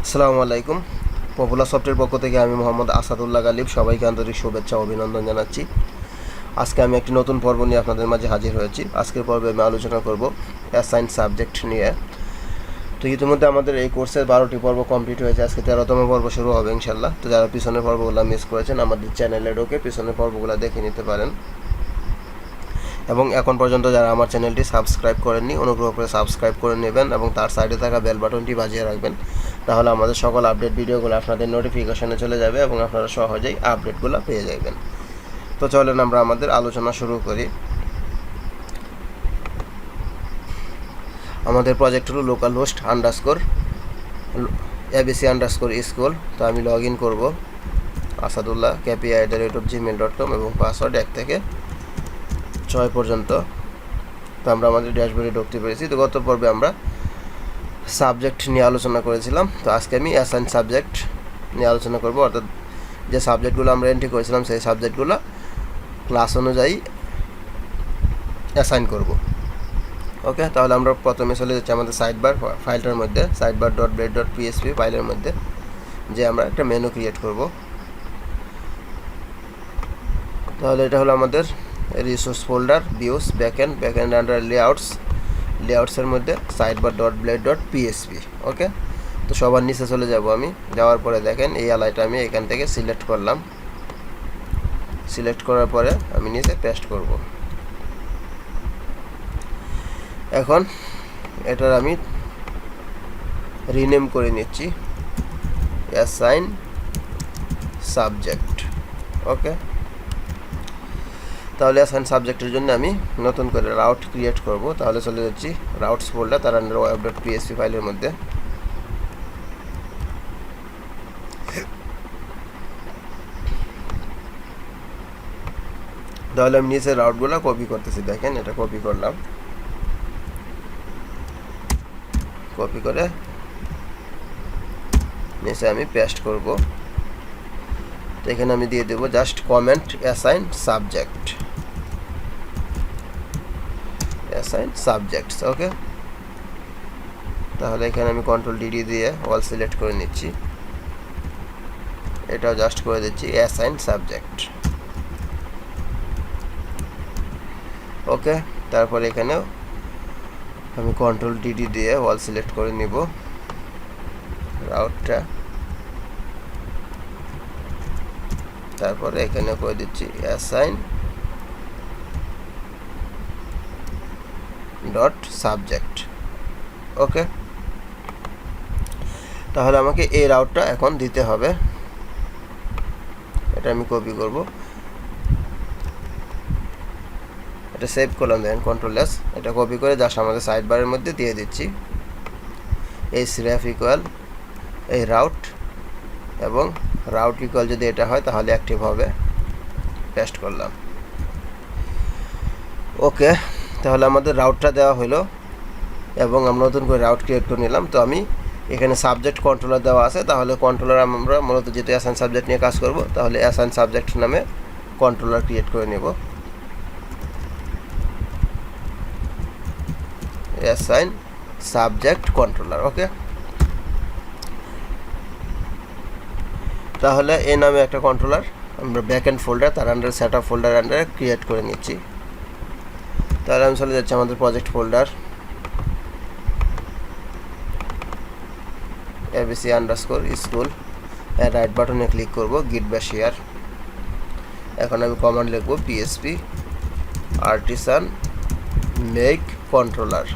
আসসালামু আলাইকুম। Popular software পক্ষ থেকে আমি মোহাম্মদ আসাদুল্লাহ গালিব সবাইকে আন্তরিক শুভেচ্ছা ও অভিনন্দন জানাচ্ছি। আজকে আমি একটি নতুন পর্ব নিয়ে আপনাদের মাঝে হাজির হয়েছি। আজকের পর্বে আমি আলোচনা করব অ্যাসাইন সাবজেক্ট নিয়ে। তো ইতিমধ্যে আমাদের এই কোর্সের 12টি পর্ব কমপ্লিট হয়েছে, আজকে 13তম পর্ব শুরু হবে ইনশাল্লাহ। তো যারা পিছনের পর্বগুলো মিস করেছেন আমাদের চ্যানেলে ঢুকে পিছনের পর্বগুলো দেখে নিতে পারেন। এবং এখন পর্যন্ত যারা আমার চ্যানেলটি সাবস্ক্রাইব করেননি অনুগ্রহ করে সাবস্ক্রাইব করে নেবেন এবং তার সাইডে থাকা বেল বাটনটি বাজিয়ে রাখবেন, তাহলে আমাদের সকল আপডেট ভিডিওগুলো আপনাদের নোটিফিকেশনে চলে যাবে এবং আপনারা সহজেই আপডেটগুলো পেয়ে যাবেন। তো চলেন আমরা আমাদের আলোচনা শুরু করি। আমাদের প্রজেক্ট হলো লোকাল হোস্ট _ ABC_স্কুল। তো আমি লগ ইন করবো asadullah@gmail.com এবং পাসওয়ার্ড 1 থেকে 6 পর্যন্ত। তো আমরা আমাদের ড্যাশবোর্ডে ঢুকতে পেরেছি। তো গত পর্বে আমরা সাবজেক্ট নিয়ে আলোচনা করেছিলাম, তো আজকে আমি অ্যাসাইন সাবজেক্ট নিয়ে আলোচনা করব, অর্থাৎ যে সাবজেক্টগুলো আমরা এন্ট্রি করেছিলাম সেই সাবজেক্টগুলো ক্লাস অনুযায়ী অ্যাসাইন করব। ওকে, তাহলে আমরা প্রথমে চলে যাচ্ছি আমাদের সাইডবার ফাইলটার মধ্যে, sidebar.blade.php ফাইলের মধ্যে, যে আমরা একটা মেনু ক্রিয়েট করব। তাহলে এটা হলো আমাদের resource folder, views, backend under লেআউটসের মধ্যে sidebar.blade.php। ওকে, তো সবার নিচে চলে যাব আমি। যাওয়ার পরে দেখেন এই অ্যালাইটা আমি এখান থেকে সিলেক্ট করলাম। সিলেক্ট করার পরে আমি নিচে পেস্ট করব। এখন এটার আমি রিনেম করে নিচ্ছি অ্যাসাইন সাবজেক্ট। ওকে, তাহলে অ্যাসাইন সাবজেক্টের জন্য আমি নতুন করে রাউট ক্রিয়েট করব। তাহলে চলে যাচ্ছি রাউটস ফোল্ডার, তার আন্ডার web.php ফাইলের মধ্যে। তাহলে আমি নিচে রাউটগুলো কপি করতেছি, দেখেন এটা কপি করলাম। কপি করে নিচে আমি পেস্ট করব। তো এখানে আমি দিয়ে দেবো জাস্ট কমেন্ট অ্যাসাইন সাবজেক্টস। ওকে, তাহলে এখানে আমি Ctrl+D দিয়ে অল সিলেক্ট করে নিচ্ছি। এটাও জাস্ট করে দিচ্ছি অ্যাসাইন সাবজেক্ট। ওকে, তারপর এখানেও আমি Ctrl+D দিয়ে অল সিলেক্ট করে নিব রাউটটা। তারপরে এখানে করে দিচ্ছি অ্যাসাইন সাবজেক্ট। ওকে, তাহলে আমাকে এই রাউটটা এখন দিতে হবে। এটা আমি কপি করব, এটা সেভ করলাম, দেখেন Ctrl+S। এটা কপি করে জাস্ট আমাদের সাইড বারের মধ্যে দিয়ে দিচ্ছি href ইকুয়াল এই রাউট, এবং রাউট ইকুয়াল যদি এটা হয় তাহলে অ্যাক্টিভ হবে। পেস্ট করলাম। ওকে, তাহলে আমাদের রাউটটা দেওয়া হলো এবং আমরা নতুন করে রাউট ক্রিয়েট করে নিলাম। তো আমি এখানে সাবজেক্ট কন্ট্রোলার দেওয়া আছে, তাহলে কন্ট্রোলার আমরা মূলত যেহেতু অ্যাসাইন সাবজেক্ট নিয়ে কাজ করব, তাহলে অ্যাসাইন সাবজেক্ট নামে কন্ট্রোলার ক্রিয়েট করে নেব। Assign subject controller. ওকে, তাহলে এই নামে একটা কন্ট্রোলার আমরা ব্যাকএন্ড ফোল্ডার, তার আন্ডার সেটআপ ফোল্ডার আন্ডারে ক্রিয়েট করে নিচ্ছি। তাহলে আমি চলে যাচ্ছি আমাদের প্রজেক্ট ফোল্ডার, ABC_স্কুল, রাইট বাটনে ক্লিক করব, গিট বা শেয়ার। এখন আমি কমান্ড লিখব PHP artisan make controller,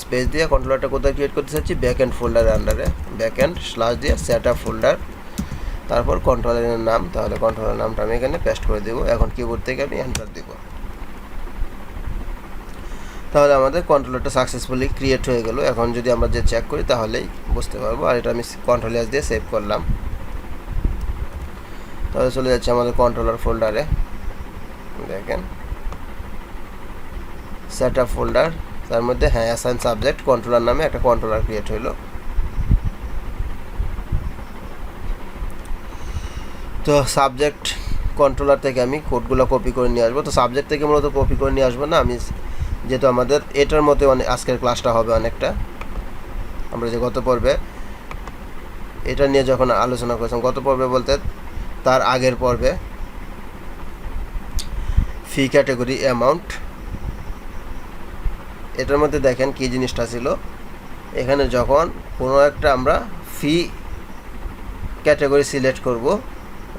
space দিয়ে কন্ট্রোলারটা কোথায় ক্রিয়েট করতে চাচ্ছি, ব্যাকএন্ড ফোল্ডারের আন্ডারে, ব্যাকএন্ড স্ল্যাশ দিয়ে সেটআপ ফোল্ডার, তারপর কন্ট্রোলারের নাম। তাহলে কন্ট্রোলার নামটা আমি এখানে পেস্ট করে দেবো। এখন কিবোর্ড থেকে আমি এন্টার দেব। তাহলে আমাদের কন্ট্রোলারটা সাকসেসফুলি ক্রিয়েট হয়ে গেল। এখন যদি আমরা যে চেক করি তাহলেই বুঝতে পারবো। আর এটা আমি Ctrl+S দিয়ে সেভ করলাম। তাহলে চলে যাচ্ছে আমাদের কন্ট্রোলার ফোল্ডারে, দেখেন সেটআপ ফোল্ডার, তার মধ্যে অ্যাসাইন সাবজেক্ট কন্ট্রোলার নামে একটা কন্ট্রোলার ক্রিয়েট হইল। তো সাবজেক্ট কন্ট্রোলার থেকে আমি কোডগুলো কপি করে নিয়ে আসবো। তো সাবজেক্ট থেকে মূলত কপি করে নিয়ে আসবো না আমি, যেহেতু আমাদের এটার মধ্যে আজকের ক্লাসটা হবে অনেকটা, আমরা যে গত পর্বে এটা নিয়ে যখন আলোচনা করেছিলাম গত পর্বে বলতে তার আগের পর্বে, ফি ক্যাটাগরি অ্যামাউন্ট, এটার মধ্যে দেখেন কী জিনিসটা ছিল, এখানে যখন কোনো একটা আমরা ফি ক্যাটাগরি সিলেক্ট করব,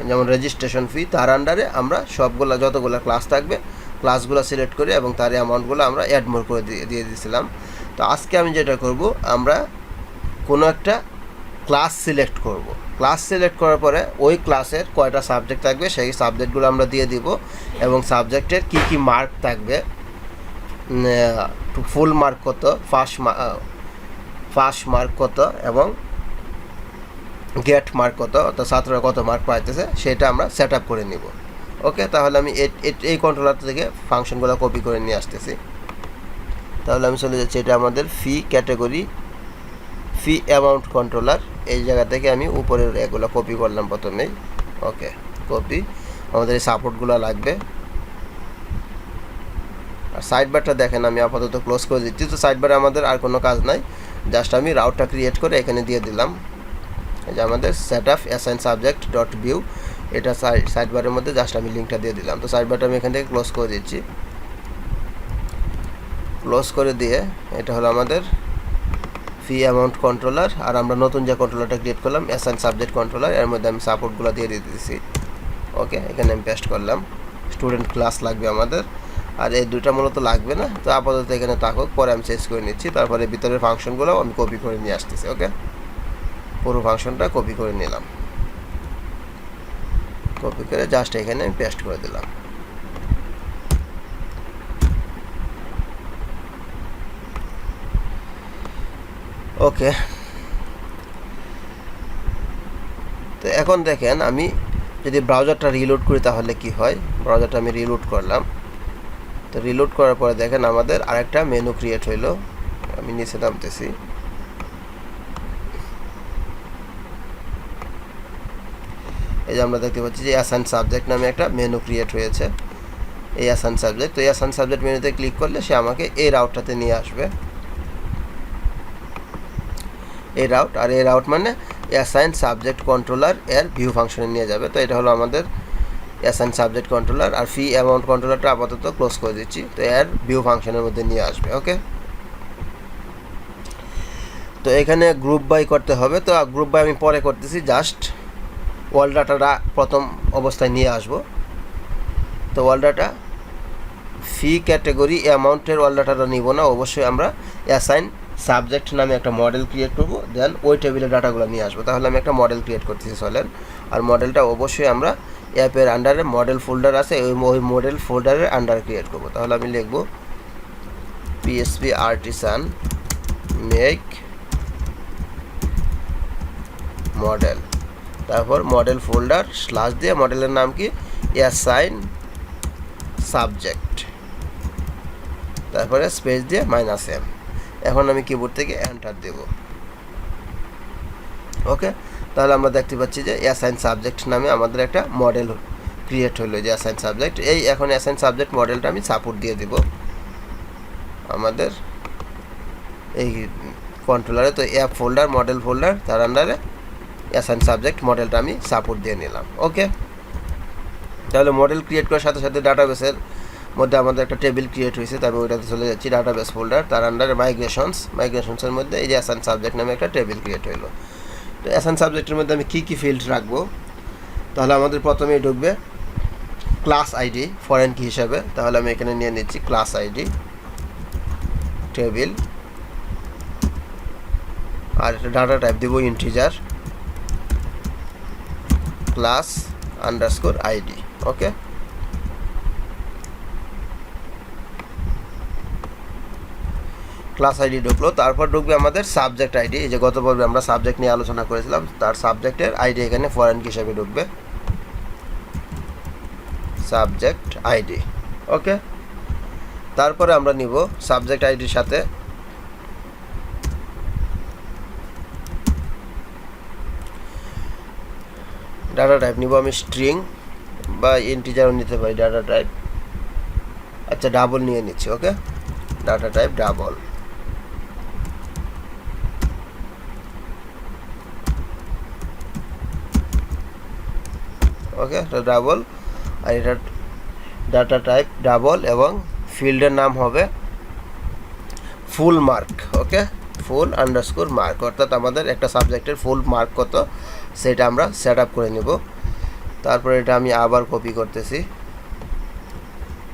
যেমন রেজিস্ট্রেশন ফি, তার আন্ডারে আমরা সবগুলা যতগুলো ক্লাস থাকবে ক্লাসগুলো সিলেক্ট করে এবং তার অ্যামাউন্টগুলো আমরা অ্যাড মোর করে দিয়ে দিয়েছিলাম। তো আজকে আমি যেটা করব, আমরা কোনো একটা ক্লাস সিলেক্ট করব। ক্লাস সিলেক্ট করার পরে ওই ক্লাসের কয়টা সাবজেক্ট থাকবে সেই সাবজেক্টগুলো আমরা দিয়ে দিব এবং সাবজেক্টের কি কি মার্ক থাকবে, ফুল মার্ক কত, ফার্স্ট মার্ক কত এবং গেট মার্ক কত, অর্থাৎ ছাত্ররা কত মার্ক পাইতেছে সেটা আমরা সেট আপ করে নিব। ওকে, তাহলে আমি এই কন্ট্রোলার থেকে ফাংশনগুলো কপি করে নিয়ে আসতেছি। তাহলে আমি চলে যাচ্ছি, এটা আমাদের ফি ক্যাটাগরি ফি অ্যামাউন্ট কন্ট্রোলার, এই জায়গা থেকে আমি উপরের এগুলো কপি করলাম প্রথমেই। ওকে, কপি, আমাদের এই সাপোর্টগুলো লাগবে। আর সাইড বারটা দেখেন আমি আপাতত ক্লোজ করে দিচ্ছি। তো সাইড বারে আমাদের আর কোনো কাজ নাই, জাস্ট আমি রাউটটা ক্রিয়েট করে এখানে দিয়ে দিলাম। এই যে আমাদের set up assign subject dot view, এটা সাইড বারের মধ্যে জাস্ট আমি লিঙ্কটা দিয়ে দিলাম। তো সাইড বারটা আমি এখান থেকে ক্লোজ করে দিচ্ছি। ক্লোজ করে দিয়ে এটা হলো আমাদের ফি অ্যামাউন্ট কন্ট্রোলার, আর আমরা নতুন যে কন্ট্রোলারটা ক্রিয়েট করলাম অ্যাসাইন সাবজেক্ট কন্ট্রোলার, এর মধ্যে আমি সাপোর্টগুলো দিয়ে দিতেছি। ওকে, এখানে আমি পেস্ট করলাম। স্টুডেন্ট ক্লাস লাগবে আমাদের, আর এই দুইটা মূলত লাগবে না, তো আপাতত এখানে থাকুক, পরে আমি চেঞ্জ করে নিচ্ছি। তারপরে ভিতরের ফাংশনগুলো আমি কপি করে নিয়ে আসতেছি। ওকে, পুরো ফাংশনটা কপি করে নিলাম, কপি করে জাস্ট এখানে আমি পেস্ট করে দিলাম। ওকে, তো এখন দেখেন আমি যদি ব্রাউজারটা রিলোড করি তাহলে কি হয়। ব্রাউজারটা আমি রিলোড করলাম, তো রিলোড করার পরে দেখেন আমাদের আরেকটা মেনু ক্রিয়েট হইলো। আমি নিচে নামতেছি, এই যে আমরা দেখতে পাচ্ছি যে অ্যাসাইন সাবজেক্ট নামে একটা মেনু ক্রিয়েট হয়েছে। এই অ্যাসাইন সাবজেক্ট, তো এই অ্যাসাইন সাবজেক্ট মেনুতে ক্লিক করলে সে আমাকে এই রাউটটাতে নিয়ে আসবে। এই রাউট, আর এই রাউট মানে অ্যাসাইন সাবজেক্ট কন্ট্রোলার এর ভিউ ফাংশনে নিয়ে যাবে। তো এটা হলো আমাদের অ্যাসাইন সাবজেক্ট কন্ট্রোলার, আর ফি অ্যামাউন্ট কন্ট্রোলারটা আপাতত ক্লোজ করে দিচ্ছি, তো এর ভিউ ফাংশনের মধ্যে নিয়ে আসবে। ওকে, তো এখানে গ্রুপ বাই করতে হবে, তো গ্রুপ বাই আমি পরে করতেছি, জাস্ট ওয়াল ডাটাটা প্রথম অবস্থায় নিয়ে আসব। তো ওয়াল ডাটা ফি ক্যাটাগরি অ্যামাউন্টের ওয়াল ডাটাটা নিব না, অবশ্যই আমরা অ্যাসাইন সাবজেক্ট নামে একটা মডেল ক্রিয়েট করব, দেন ওই টেবিলের ডাটাগুলো নিয়ে আসবো। তাহলে আমি একটা মডেল ক্রিয়েট করতেছি চলেন, আর মডেলটা অবশ্যই আমরা অ্যাপের আন্ডারে মডেল ফোল্ডার আছে, ওই মডেল ফোল্ডারের আন্ডারে ক্রিয়েট করব। তাহলে আমি লিখব পিএসপি আর্টিসান মেক মডেল, তারপর মডেল ফোল্ডার স্ল্যাশ দিয়ে মডেলের নাম কি অ্যাসাইন সাবজেক্ট, তারপরে স্পেস দিয়ে -m। এখন আমি কিবোর্ড থেকে এন্টার দেব। ওকে, তাহলে আমরা দেখতে পাচ্ছি যে অ্যাসাইন সাবজেক্ট নামে আমাদের একটা মডেল ক্রিয়েট হলো, যে অ্যাসাইন সাবজেক্ট। এই এখন অ্যাসাইন সাবজেক্ট মডেলটা আমি সাপোর্ট দিয়ে দিব আমাদের এই কন্ট্রোলারে। তো অ্যাপ ফোল্ডার মডেল ফোল্ডার, তার আন্ডারে অ্যাসাইন সাবজেক্ট মডেলটা আমি সাপোর্ট দিয়ে নিলাম। ওকে, তাহলে মডেল ক্রিয়েট করার সাথে সাথে ডাটাবেসের মধ্যে আমাদের একটা টেবিল ক্রিয়েট হয়েছে, তারপর ওইটাতে চলে যাচ্ছি ডাটাবেস ফোল্ডার, তার আন্ডারে মাইগ্রেশনসের মধ্যে এই যে অ্যাসাইন সাবজেক্ট নামে একটা টেবিল ক্রিয়েট হলো। তো অ্যাসাইন সাবজেক্টের মধ্যে আমি কী কী ফিল্ড রাখবো, তাহলে আমাদের প্রথমেই ঢুকবে ক্লাস আইডি ফরেন কি হিসাবে, তাহলে আমি এখানে নিয়ে নিচ্ছি ক্লাস আইডি টেবিল, আর একটা ডাটা টাইপ দেবো ইন্টিজার ক্লাস আন্ডারস্কোর আইডি। ওকে, ক্লাস আইডি ঢুকলো, তারপর ঢুকবে আমাদের সাবজেক্ট আইডি, এই যে গত পর্বে আমরা সাবজেক্ট নিয়ে আলোচনা করেছিলাম, তার সাবজেক্টের আইডি এখানে ফরেন কি হিসাবে ঢুকবে, সাবজেক্ট আইডি। ওকে, তারপরে আমরা নিব সাবজেক্ট আইডির সাথে ডাটা টাইপ নিব আমি স্ট্রিং বা ইন্টিজারও নিতে পারি ডাটা টাইপ। আচ্ছা, ডাবল নিয়ে নিচ্ছি। ওকে, ডাটা টাইপ ডাবল। ওকে, এটা ডাবল, আর এটা ডাটা টাইপ ডাবল, এবং ফিল্ডের নাম হবে ফুল মার্ক। ওকে, ফুল আন্ডারস্কোর মার্ক, অর্থাৎ আমাদের একটা সাবজেক্টের ফুল মার্ক কত সেটা আমরা সেট আপ করে নেব। তারপরে এটা আমি আবার কপি করতেছি,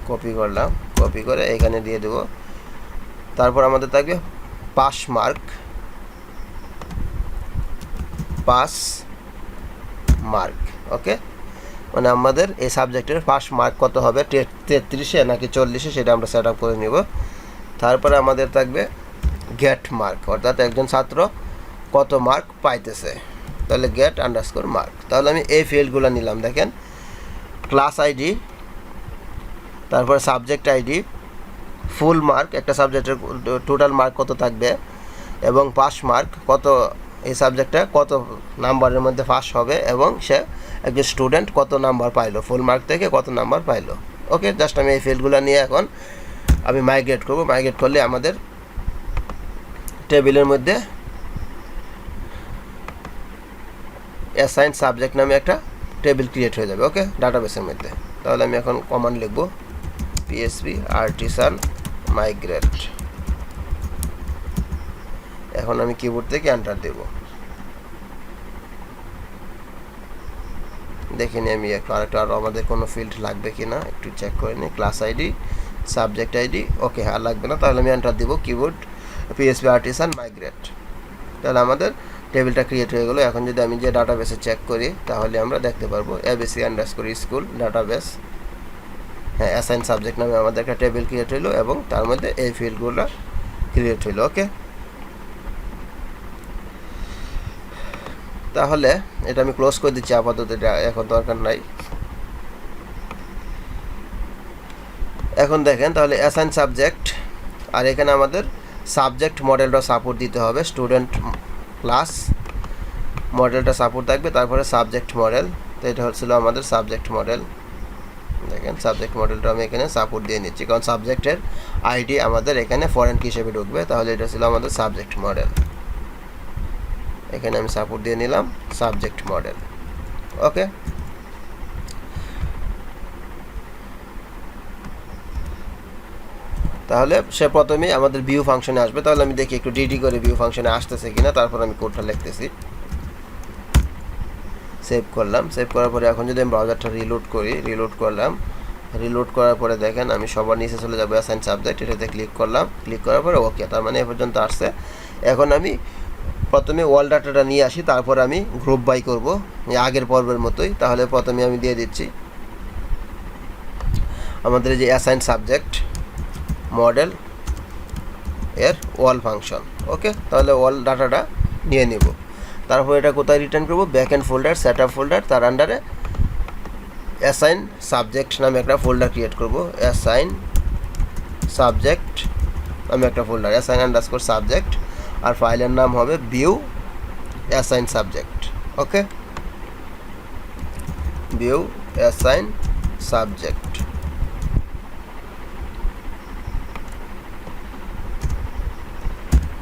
কপি করলাম, কপি করে এখানে দিয়ে দেব। তারপর আমাদের থাকবে পাস মার্ক, পাস মার্ক। ওকে, মানে আমাদের এই সাবজেক্টের পাস মার্ক কত হবে, 33-এ নাকি 40-এ, সেটা আমরা সেট আপ করে নেব। তারপরে আমাদের থাকবে গেট মার্ক, অর্থাৎ একজন ছাত্র কত মার্ক পাইতেছে, তাহলে গেট আন্ডারস্কোর মার্ক। তাহলে আমি এই ফিল্ডগুলো নিলাম, দেখেন ক্লাস আইডি, তারপরে সাবজেক্ট আইডি, ফুল মার্ক, একটা সাবজেক্টের টোটাল মার্ক কত থাকবে, এবং পাস মার্ক কত, এই সাবজেক্টটা কত নাম্বারের মধ্যে পাস হবে, এবং সে একজন স্টুডেন্ট কত নাম্বার পাইলো, ফুল মার্ক থেকে কত নাম্বার পাইলো। ওকে, জাস্ট আমি এই ফিল্ডগুলো নিয়ে এখন আমি মাইগ্রেট করব। মাইগ্রেট করলে আমাদের টেবিলের মধ্যে অ্যাসাইন সাবজেক্ট নামে একটা টেবিল ক্রিয়েট হয়ে যাবে। ওকে, ডাটাবেসের মধ্যে। তাহলে আমি এখন কমান্ড লিখব, পিএসপি আর্টিসান মাইগ্রেট। এখন আমি কিবোর্ড থেকে এন্টার দেব। দেখিনি আমি আরেকটা, আরও আমাদের কোনো ফিল্ড লাগবে কি না একটু চেক করে নিই। ক্লাস আইডি, সাবজেক্ট আইডি, ওকে, আর লাগবে না। তাহলে আমি এন্টার দেবো, কিবোর্ড পিএসপি আর্টিসান মাইগ্রেট। তাহলে আমাদের টেবিলটা ক্রিয়েট হয়ে গেলো। এখন যদি আমি যে ডাটাবেসে চেক করি তাহলে আমরা দেখতে পারবো এবিসি আন্ডারস্কোর স্কুল ডাটাবেস, হ্যাঁ, অ্যাসাইন সাবজেক্ট নামে আমাদের একটা টেবিল ক্রিয়েট হইলো, এবং তার মধ্যে এই ফিল্ডগুলো ক্রিয়েট হইলো। ওকে, তাহলে এটা আমি ক্লোজ করে দিচ্ছি আপাতত, এটা এখন দরকার নাই। এখন দেখেন তাহলে অ্যাসাইন সাবজেক্ট, আর এখানে আমাদের সাবজেক্ট মডেলটা সাপোর্ট দিতে হবে, স্টুডেন্ট ক্লাস মডেলটা সাপোর্ট থাকবে, তারপরে সাবজেক্ট মডেল। তো এটা হচ্ছিল আমাদের সাবজেক্ট মডেল। দেখেন সাবজেক্ট মডেলটা আমি এখানে সাপোর্ট দিয়ে নিচ্ছি, কারণ সাবজেক্টের আইডি আমাদের এখানে ফরেন কি হিসেবে ঢুকবে। তাহলে এটা ছিল আমাদের সাবজেক্ট মডেল, এখানে আমি সাপোর্ট দিয়ে নিলাম সাবজেক্ট মডেল। ওকে, তাহলে সে প্রথমেই আমাদের ভিউ ফাংশনে আসবে। তাহলে আমি দেখি একটু ডিডি করে ভিউ ফাংশনে আসতেছে কিনা, তারপর আমি কোডটা লিখতেছি। সেভ করলাম, সেভ করার পরে এখন যদি আমি ব্রাউজারটা রিলোড করি, রিলোড করলাম, রিলোড করার পরে দেখেন আমি সবার নিচে চলে যাবো অ্যাসাইন সাবজেক্ট, এটাতে ক্লিক করলাম, ক্লিক করার পরে ওকে, তার মানে এ পর্যন্ত আসছে। এখন আমি প্রথমে ওয়াল ডাটাটা নিয়ে আসি, তারপর আমি গ্রুপ বাই করব আগের পর্বের মতোই। তাহলে প্রথমে আমি দিয়ে দিচ্ছি আমাদের যে অ্যাসাইন সাবজেক্ট মডেল এর ওয়াল ফাংশন। ওকে, তাহলে ওয়াল ডাটাটা নিয়ে নেব। তারপর এটা কোথায় রিটার্ন করব, ব্যাকএন্ড ফোল্ডার, সেটআপ ফোল্ডার, তার আন্ডারে অ্যাসাইন সাবজেক্ট নামে একটা ফোল্ডার ক্রিয়েট করব। অ্যাসাইন সাবজেক্ট নামে একটা ফোল্ডার, অ্যাসাইন আন্ডারস্কোর সাবজেক্ট, আর ফাইলের নাম হবে ভিউ অ্যাসাইন সাবজেক্ট। ওকে, ভিউ অ্যাসাইন সাবজেক্ট।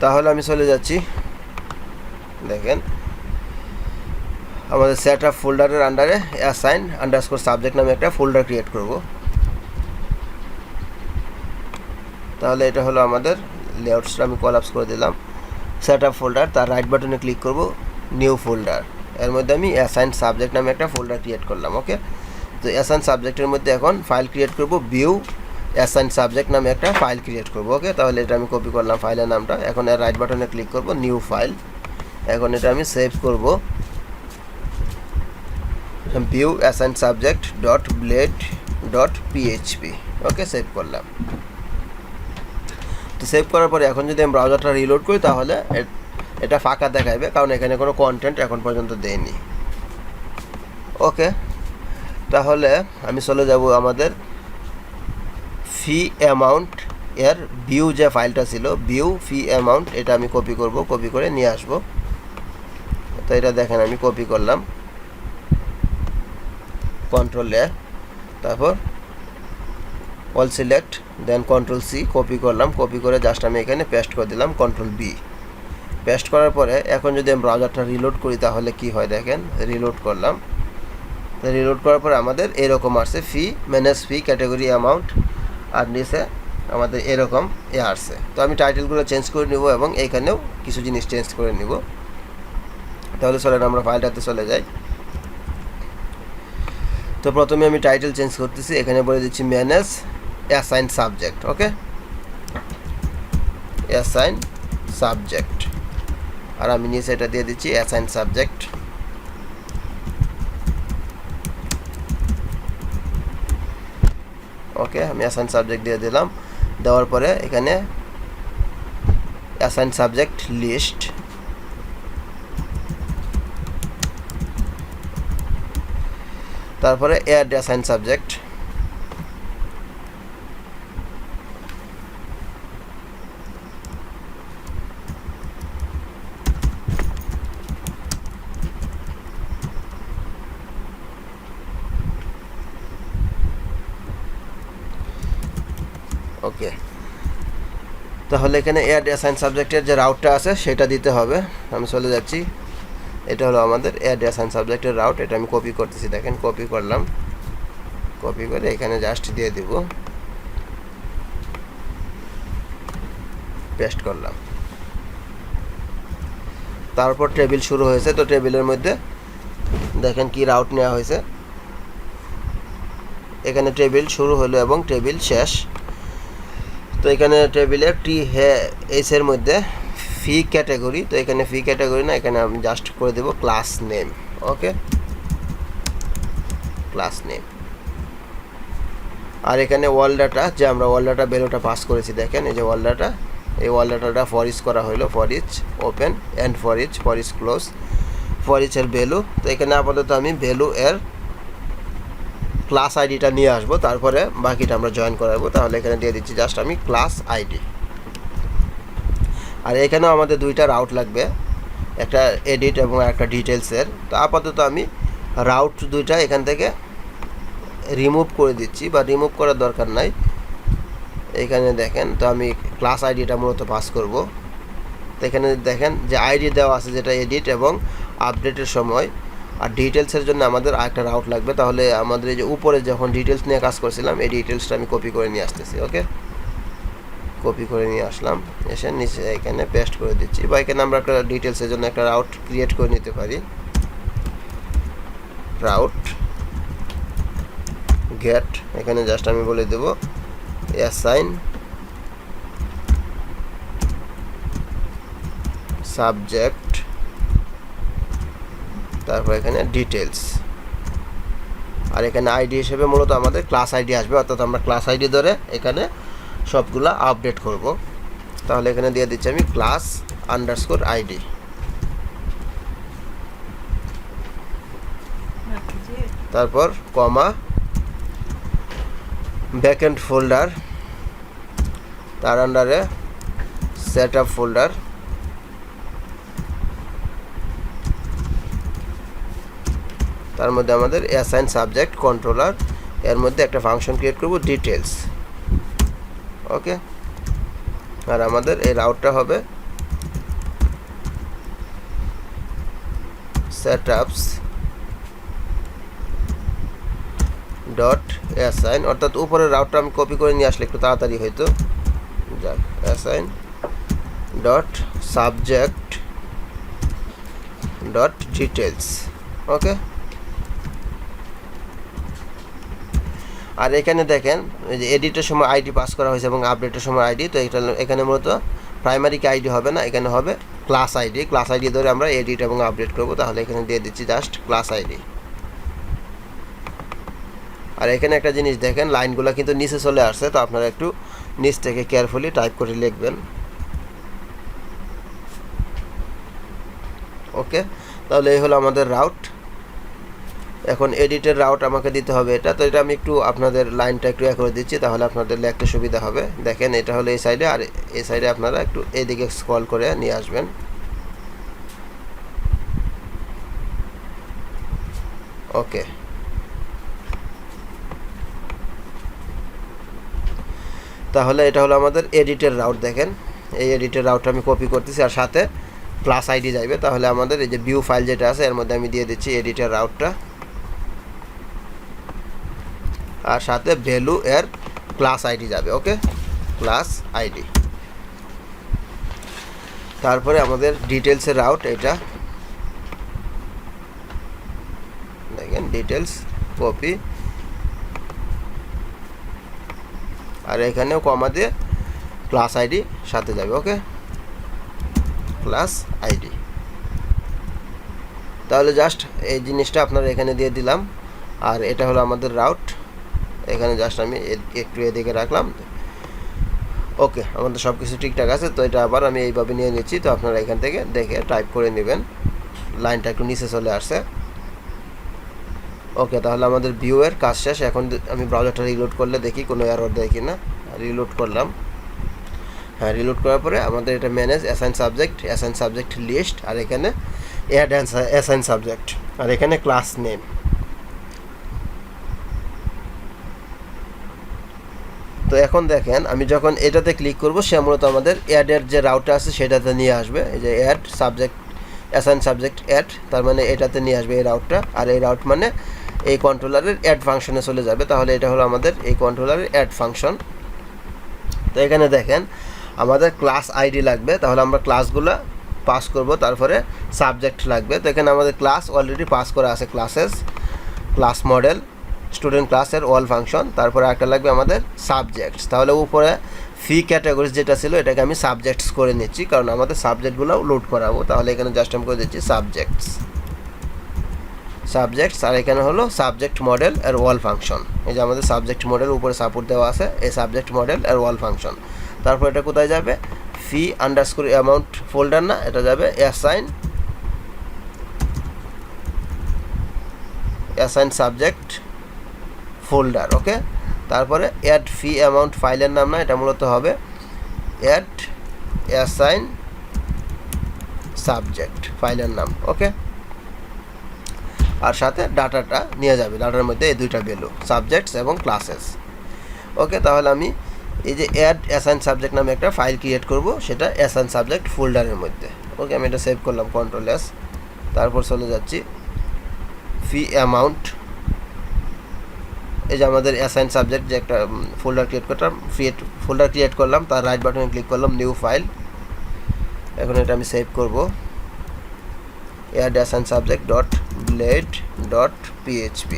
তাহলে আমি চলে যাচ্ছি, দেখেন আমাদের সেটআপ ফোল্ডারের আন্ডারে অ্যাসাইন আন্ডারস্কোর সাবজেক্ট নামে একটা ফোল্ডার ক্রিয়েট করব। তাহলে এটা হলো আমাদের লেআউটসটা আমি কলাপস করে দিলাম। সেটআপ ফোল্ডার, তার রাইট বাটনে ক্লিক করব, নিউ ফোল্ডার, এর মধ্যে আমি অ্যাসাইন সাবজেক্ট নামে একটা ফোল্ডার ক্রিয়েট করলাম। ওকে, তো অ্যাসাইন সাবজেক্টের মধ্যে এখন ফাইল ক্রিয়েট করব, ভিউ অ্যাসাইন সাবজেক্ট নামে একটা ফাইল ক্রিয়েট করব। ওকে, তাহলে এটা আমি কপি করলাম ফাইলের নামটা, এখন এর রাইট বাটনে ক্লিক করব, নিউ ফাইল, এখন এটা আমি সেভ করব, view assign subject dot blade dot PHP. Okay, save করলাম। তো সেভ করার পরে এখন যদি আমি ব্রাউজারটা রিলোড করি তাহলে এটা ফাঁকা দেখাবে, কারণ এখানে কোনো কন্টেন্ট এখন পর্যন্ত দেয়নি। ওকে, তাহলে আমি চলে যাব আমাদের ফি অ্যামাউন্ট এর ভিউ যে ফাইলটা ছিল, ভিউ ফি অ্যামাউন্ট, এটা আমি কপি করব, কপি করে নিয়ে আসব। তো এটা দেখেন আমি কপি করলাম, কন্ট্রোল এ, তারপর অল সিলেক্ট, দেন কন্ট্রোল সি, কপি করলাম, কপি করে জাস্ট আমি এখানে পেস্ট করে দিলাম, কন্ট্রোল বি। পেস্ট করার পরে এখন যদি আমি ব্রাউজারটা রিলোড করি তাহলে কি হয় দেখেন, রিলোড করলাম, তো রিলোড করার পর আমাদের এরকম আসছে ফি ম্যানেজ ফি ক্যাটাগরি অ্যামাউন্ট, আর নিচে আমাদের এরকম আসছে। তো আমি টাইটেলগুলো চেঞ্জ করে নিব এবং এইখানেও কিছু জিনিস চেঞ্জ করে নিব। তাহলে চলেন আমরা ফাইলটাতে চলে যাই। তো প্রথমে আমি টাইটেল চেঞ্জ করতেছি, এখানে বলে দিচ্ছি ম্যানেজ অ্যাসাইন সাবজেক্ট। ওকে, অ্যাসাইন সাবজেক্ট, আর আমি নিচে এটা দিয়ে দিচ্ছি অ্যাসাইন সাবজেক্ট। ওকে, আমি অ্যাসাইন সাবজেক্ট দিয়ে দিলাম। দেওয়ার পরে এখানে অ্যাসাইন সাবজেক্ট লিস্ট, তারপরে অ্যাড অ্যাসাইন সাবজেক্ট, ওকে। তাহলে এখানে অ্যাড অ্যাসাইন সাবজেক্টের যে রাউটটা আছে সেটা দিতে হবে। আমি চলে যাচ্ছি, এটা হলো আমাদের অ্যাড অ্যাসাইন সাবজেক্টের রাউট। এটা আমি কপি করতেছি, দেখেন কপি করলাম, কপি করে এখানে জাস্ট দিয়ে দিব, পেস্ট করলাম। তারপর টেবিল শুরু হয়েছে, তো টেবিলের মধ্যে দেখেন কি রাউট নেওয়া হয়েছে। এখানে টেবিল শুরু হলো এবং টেবিল শেষ। তো এখানে টেবিলের এইচ এর মধ্যে ফি ক্যাটাগরি, তো এখানে ফি ক্যাটাগরি না, এখানে আমি জাস্ট করে দেব ক্লাস নেম। ওকে, ক্লাস নেম। আর এখানে ওয়াল ডাটা, যে আমরা ওয়াল ডাটা ভ্যালুটা পাস করেছি, দেখেন এই যে ওয়াল ডাটা, এই ওয়াল ডাটাটা ফর ইচ করা হলো, for each open and for each close, for each এর ভ্যালু। তো এখানে আপাতত আমি ভ্যালু এর ক্লাস আইডিটা নিয়ে আসবো, তারপরে বাকিটা আমরা জয়েন করাবো। তাহলে এখানে দিয়ে দিচ্ছি জাস্ট আমি ক্লাস আইডি। আর এখানেও আমাদের দুইটা রাউট লাগবে, একটা এডিট এবং একটা ডিটেলসের। তো আপাতত আমি রাউট দুইটা এখান থেকে রিমুভ করে দিচ্ছি, বা রিমুভ করার দরকার নাই। এখানে দেখেন, তো আমি ক্লাস আইডিটা মূলত পাস করব। তো এখানে দেখেন যে আইডি দেওয়া আছে, যেটা এডিট এবং আপডেটের সময়। আর ডিটেলসের জন্য আমাদের আরেকটা রাউট লাগবে। তাহলে আমাদের এই যে উপরে যখন ডিটেলস নিয়ে কাজ করছিলাম, এই ডিটেলসটা আমি কপি করে নিয়ে আসতেছি। ওকে, কপি করে নিয়ে আসলাম, এসে নিচে এখানে পেস্ট করে দিচ্ছি। বা এখানে আমরা একটা ডিটেলসের জন্য একটা রাউট ক্রিয়েট করে নিতে পারি, রাউট গেট। এখানে জাস্ট আমি বলে দেব অ্যাসাইন সাবজেক্ট, তারপর এখানে ডিটেলস। আর এখানে আইডি হিসেবে মূলত আমাদের ক্লাস আইডি আসবে, অর্থাৎ আমরা ক্লাস আইডি ধরে এখানে সবগুলা আপডেট করব। তাহলে এখানে দিয়ে দিচ্ছি আমি ক্লাস আন্ডারস্কোর আইডি, তারপর কমা ব্যাকএন্ড ফোল্ডার, তার আন্ডারে সেট আপ ফোল্ডার, তার মধ্যে আমাদের অ্যাসাইন সাবজেক্ট কন্ট্রোলার, এর মধ্যে একটা ফাংশন ক্রিয়েট করব ডিটেলস। ওকে, আর আমাদের এই রাউটটা হবে সেটআপস ডট অ্যাসাইন, অর্থাৎ উপরের রাউটটা আমি কপি করে নিয়ে আসলে একটু তাড়াতাড়ি হয়তো। যাক, assign dot subject dot details. Okay, আর এখানে দেখেন যে এডিটের সময় আইডি পাস করা হয়েছে এবং আপডেটের সময় আইডি। তো এটা এখানে মূলত প্রাইমারি কি আইডি হবে না, এখানে হবে ক্লাস আইডি। ক্লাস আইডি ধরে আমরা এডিট এবং আপডেট করব। তাহলে এখানে দিয়ে দিচ্ছি জাস্ট ক্লাস আইডি। আর এখানে একটা জিনিস দেখেন, লাইনগুলো কিন্তু নিচে চলে আসছে, তো আপনারা একটু নিচ থেকে কেয়ারফুলি টাইপ করে লিখবেন। ওকে, তাহলে এই হলো আমাদের রাউট। এখন এডিটের রাউট আমাকে দিতে হবে এটা। তো এটা আমি একটু আপনাদের লাইনটা একটু করে দিচ্ছি, তাহলে আপনাদের লিখতে সুবিধা হবে। দেখেন, এটা হলো এই সাইডে, আর এই সাইডে আপনারা একটু এদিকে স্ক্রল করে নিয়ে আসবেন। ওকে, তাহলে এটা হলো আমাদের এডিটের রাউট। দেখেন, এই এডিটের রাউটটা আমি কপি করতেছি, আর সাথে ক্লাস আইডি যাইবে। তাহলে আমাদের এই যে ভিউ ফাইল যেটা আছে, এর মধ্যে আমি দিয়ে দিচ্ছি এডিটের রাউটটা। আর সাথে ভ্যালু এর ক্লাস আইডি যাবে। ওকে, ক্লাস আইডি। তারপরে আমাদের ডিটেলসের রাউট, এটা দেখেন ডিটেলস কপি, আর এখানেও কমা দিয়ে ক্লাস আইডি সাথে যাবে। ওকে, ক্লাস আইডি। তাহলে জাস্ট এই জিনিসটা আপনারা এখানে দিয়ে দিলাম, আর এটা হলো আমাদের রাউট। এখানে জাস্ট আমি একটু এদিকে রাখলাম। ওকে, আমাদের সব কিছু ঠিকঠাক আছে। তো এটা আবার আমি এইভাবে নিয়ে নিচ্ছি। তো আপনারা এখান থেকে দেখে টাইপ করে নেবেন। লাইনটা একটু নিচে চলে আসছে। ওকে, তাহলে আমাদের ভিউয়ের কাজ শেষ। এখন আমি ব্রাউজারটা রিলোড করলে দেখি কোনো এরর দেয় কি না। রিলোড করলাম। হ্যাঁ, রিলোড করার পরে আমাদের এটা ম্যানেজ অ্যাসাইন সাবজেক্ট লিস্ট, আর এখানে অ্যাড অ্যাসাইন সাবজেক্ট, আর এখানে ক্লাস নেম। তো এখন দেখেন আমি যখন এটাতে ক্লিক করব, সে মূলত আমাদের অ্যাডের যে রাউটটা আছে সেটাতে নিয়ে আসবে। এই যে add subject assign subject add, তার মানে এটাতে নিয়ে আসবে এই রাউটটা। আর এই রাউট মানে এই কন্ট্রোলারের অ্যাড ফাংশনে চলে যাবে। তাহলে এটা হলো আমাদের এই কন্ট্রোলারের অ্যাড ফাংশন। তো এখানে দেখেন আমাদের ক্লাস আইডি লাগবে, তাহলে আমরা ক্লাসগুলো পাস করব। তারপরে সাবজেক্ট লাগবে। তো এখানে আমাদের ক্লাস অলরেডি পাস করা আছে, ক্লাস মডেল স্টুডেন্ট ক্লাসের অল ফাংশন। তারপরে একটা লাগবে আমাদের সাবজেক্টস। তাহলে উপরে ফি ক্যাটাগরিজ যেটা ছিল এটাকে আমি সাবজেক্টস করে নিচ্ছি, কারণ আমাদের সাবজেক্টগুলো লোড করাবো। তাহলে এখানে জাস্ট আমি করে দিচ্ছি সাবজেক্টস, আর এখানে হলো সাবজেক্ট মডেল এর অল ফাংশন। এই যে আমাদের সাবজেক্ট মডেল উপরে সাপোর্ট দেওয়া আছে, এই সাবজেক্ট মডেল এর অল ফাংশন। তারপর এটা কোথায় যাবে? ফি আন্ডারস্কোর অ্যামাউন্ট ফোল্ডার, না, এটা যাবে অ্যাসাইন সাবজেক্ট ফোল্ডার। ওকে, তারপরে অ্যাড ফি অ্যামাউন্ট ফাইলের নাম, না, এটা মূলত হবে অ্যাড অ্যাসাইন সাবজেক্ট ফাইলের নাম। ওকে, আর সাথে ডাটাটা নিয়ে যাবে। ডাটার মধ্যে এই দুইটা ভ্যালু, সাবজেক্টস এবং ক্লাসেস। ওকে, তাহলে আমি এই যে অ্যাড অ্যাসাইন সাবজেক্ট নামে একটা ফাইল ক্রিয়েট করব, সেটা অ্যাসাইন সাবজেক্ট ফোল্ডারের মধ্যে। ওকে, আমি এটা সেভ করলাম, Ctrl+S। তারপর চলে যাচ্ছি ফি অ্যামাউন্ট। এই যে আমাদের অ্যাসাইন সাবজেক্ট যে একটা ফোল্ডার ক্রিয়েট করলাম, তার রাইট বাটনে ক্লিক করলাম, নিউ ফাইল। এখন এটা আমি সেভ করব, অ্যাড অ্যাসাইন সাবজেক্ট .blade.php।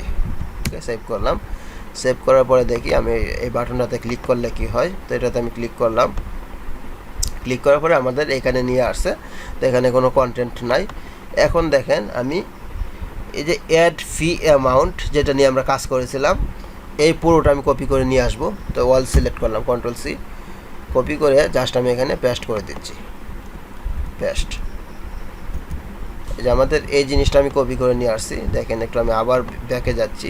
ওকে, সেভ করলাম। সেভ করার পরে দেখি আমি এই বাটনটাতে ক্লিক করলে কি হয়। তো এটাতে আমি ক্লিক করলাম। ক্লিক করার পরে আমাদের এখানে নিয়ে আসছে। তো এখানে কোনো কন্টেন্ট নাই। এখন দেখেন আমি এই যে অ্যাড ফি অ্যামাউন্ট যেটা নিয়ে আমরা কাজ করেছিলাম, এই পুরোটা আমি কপি করে নিয়ে আসবো। তো অল সিলেক্ট করলাম, Ctrl+C, কপি করে জাস্ট আমি এখানে পেস্ট করে দিচ্ছি। পেস্ট। এই যে আমাদের এই জিনিসটা আমি কপি করে নিয়ে আসছি। দেখেন একটু আমি আবার ব্যাকে যাচ্ছি।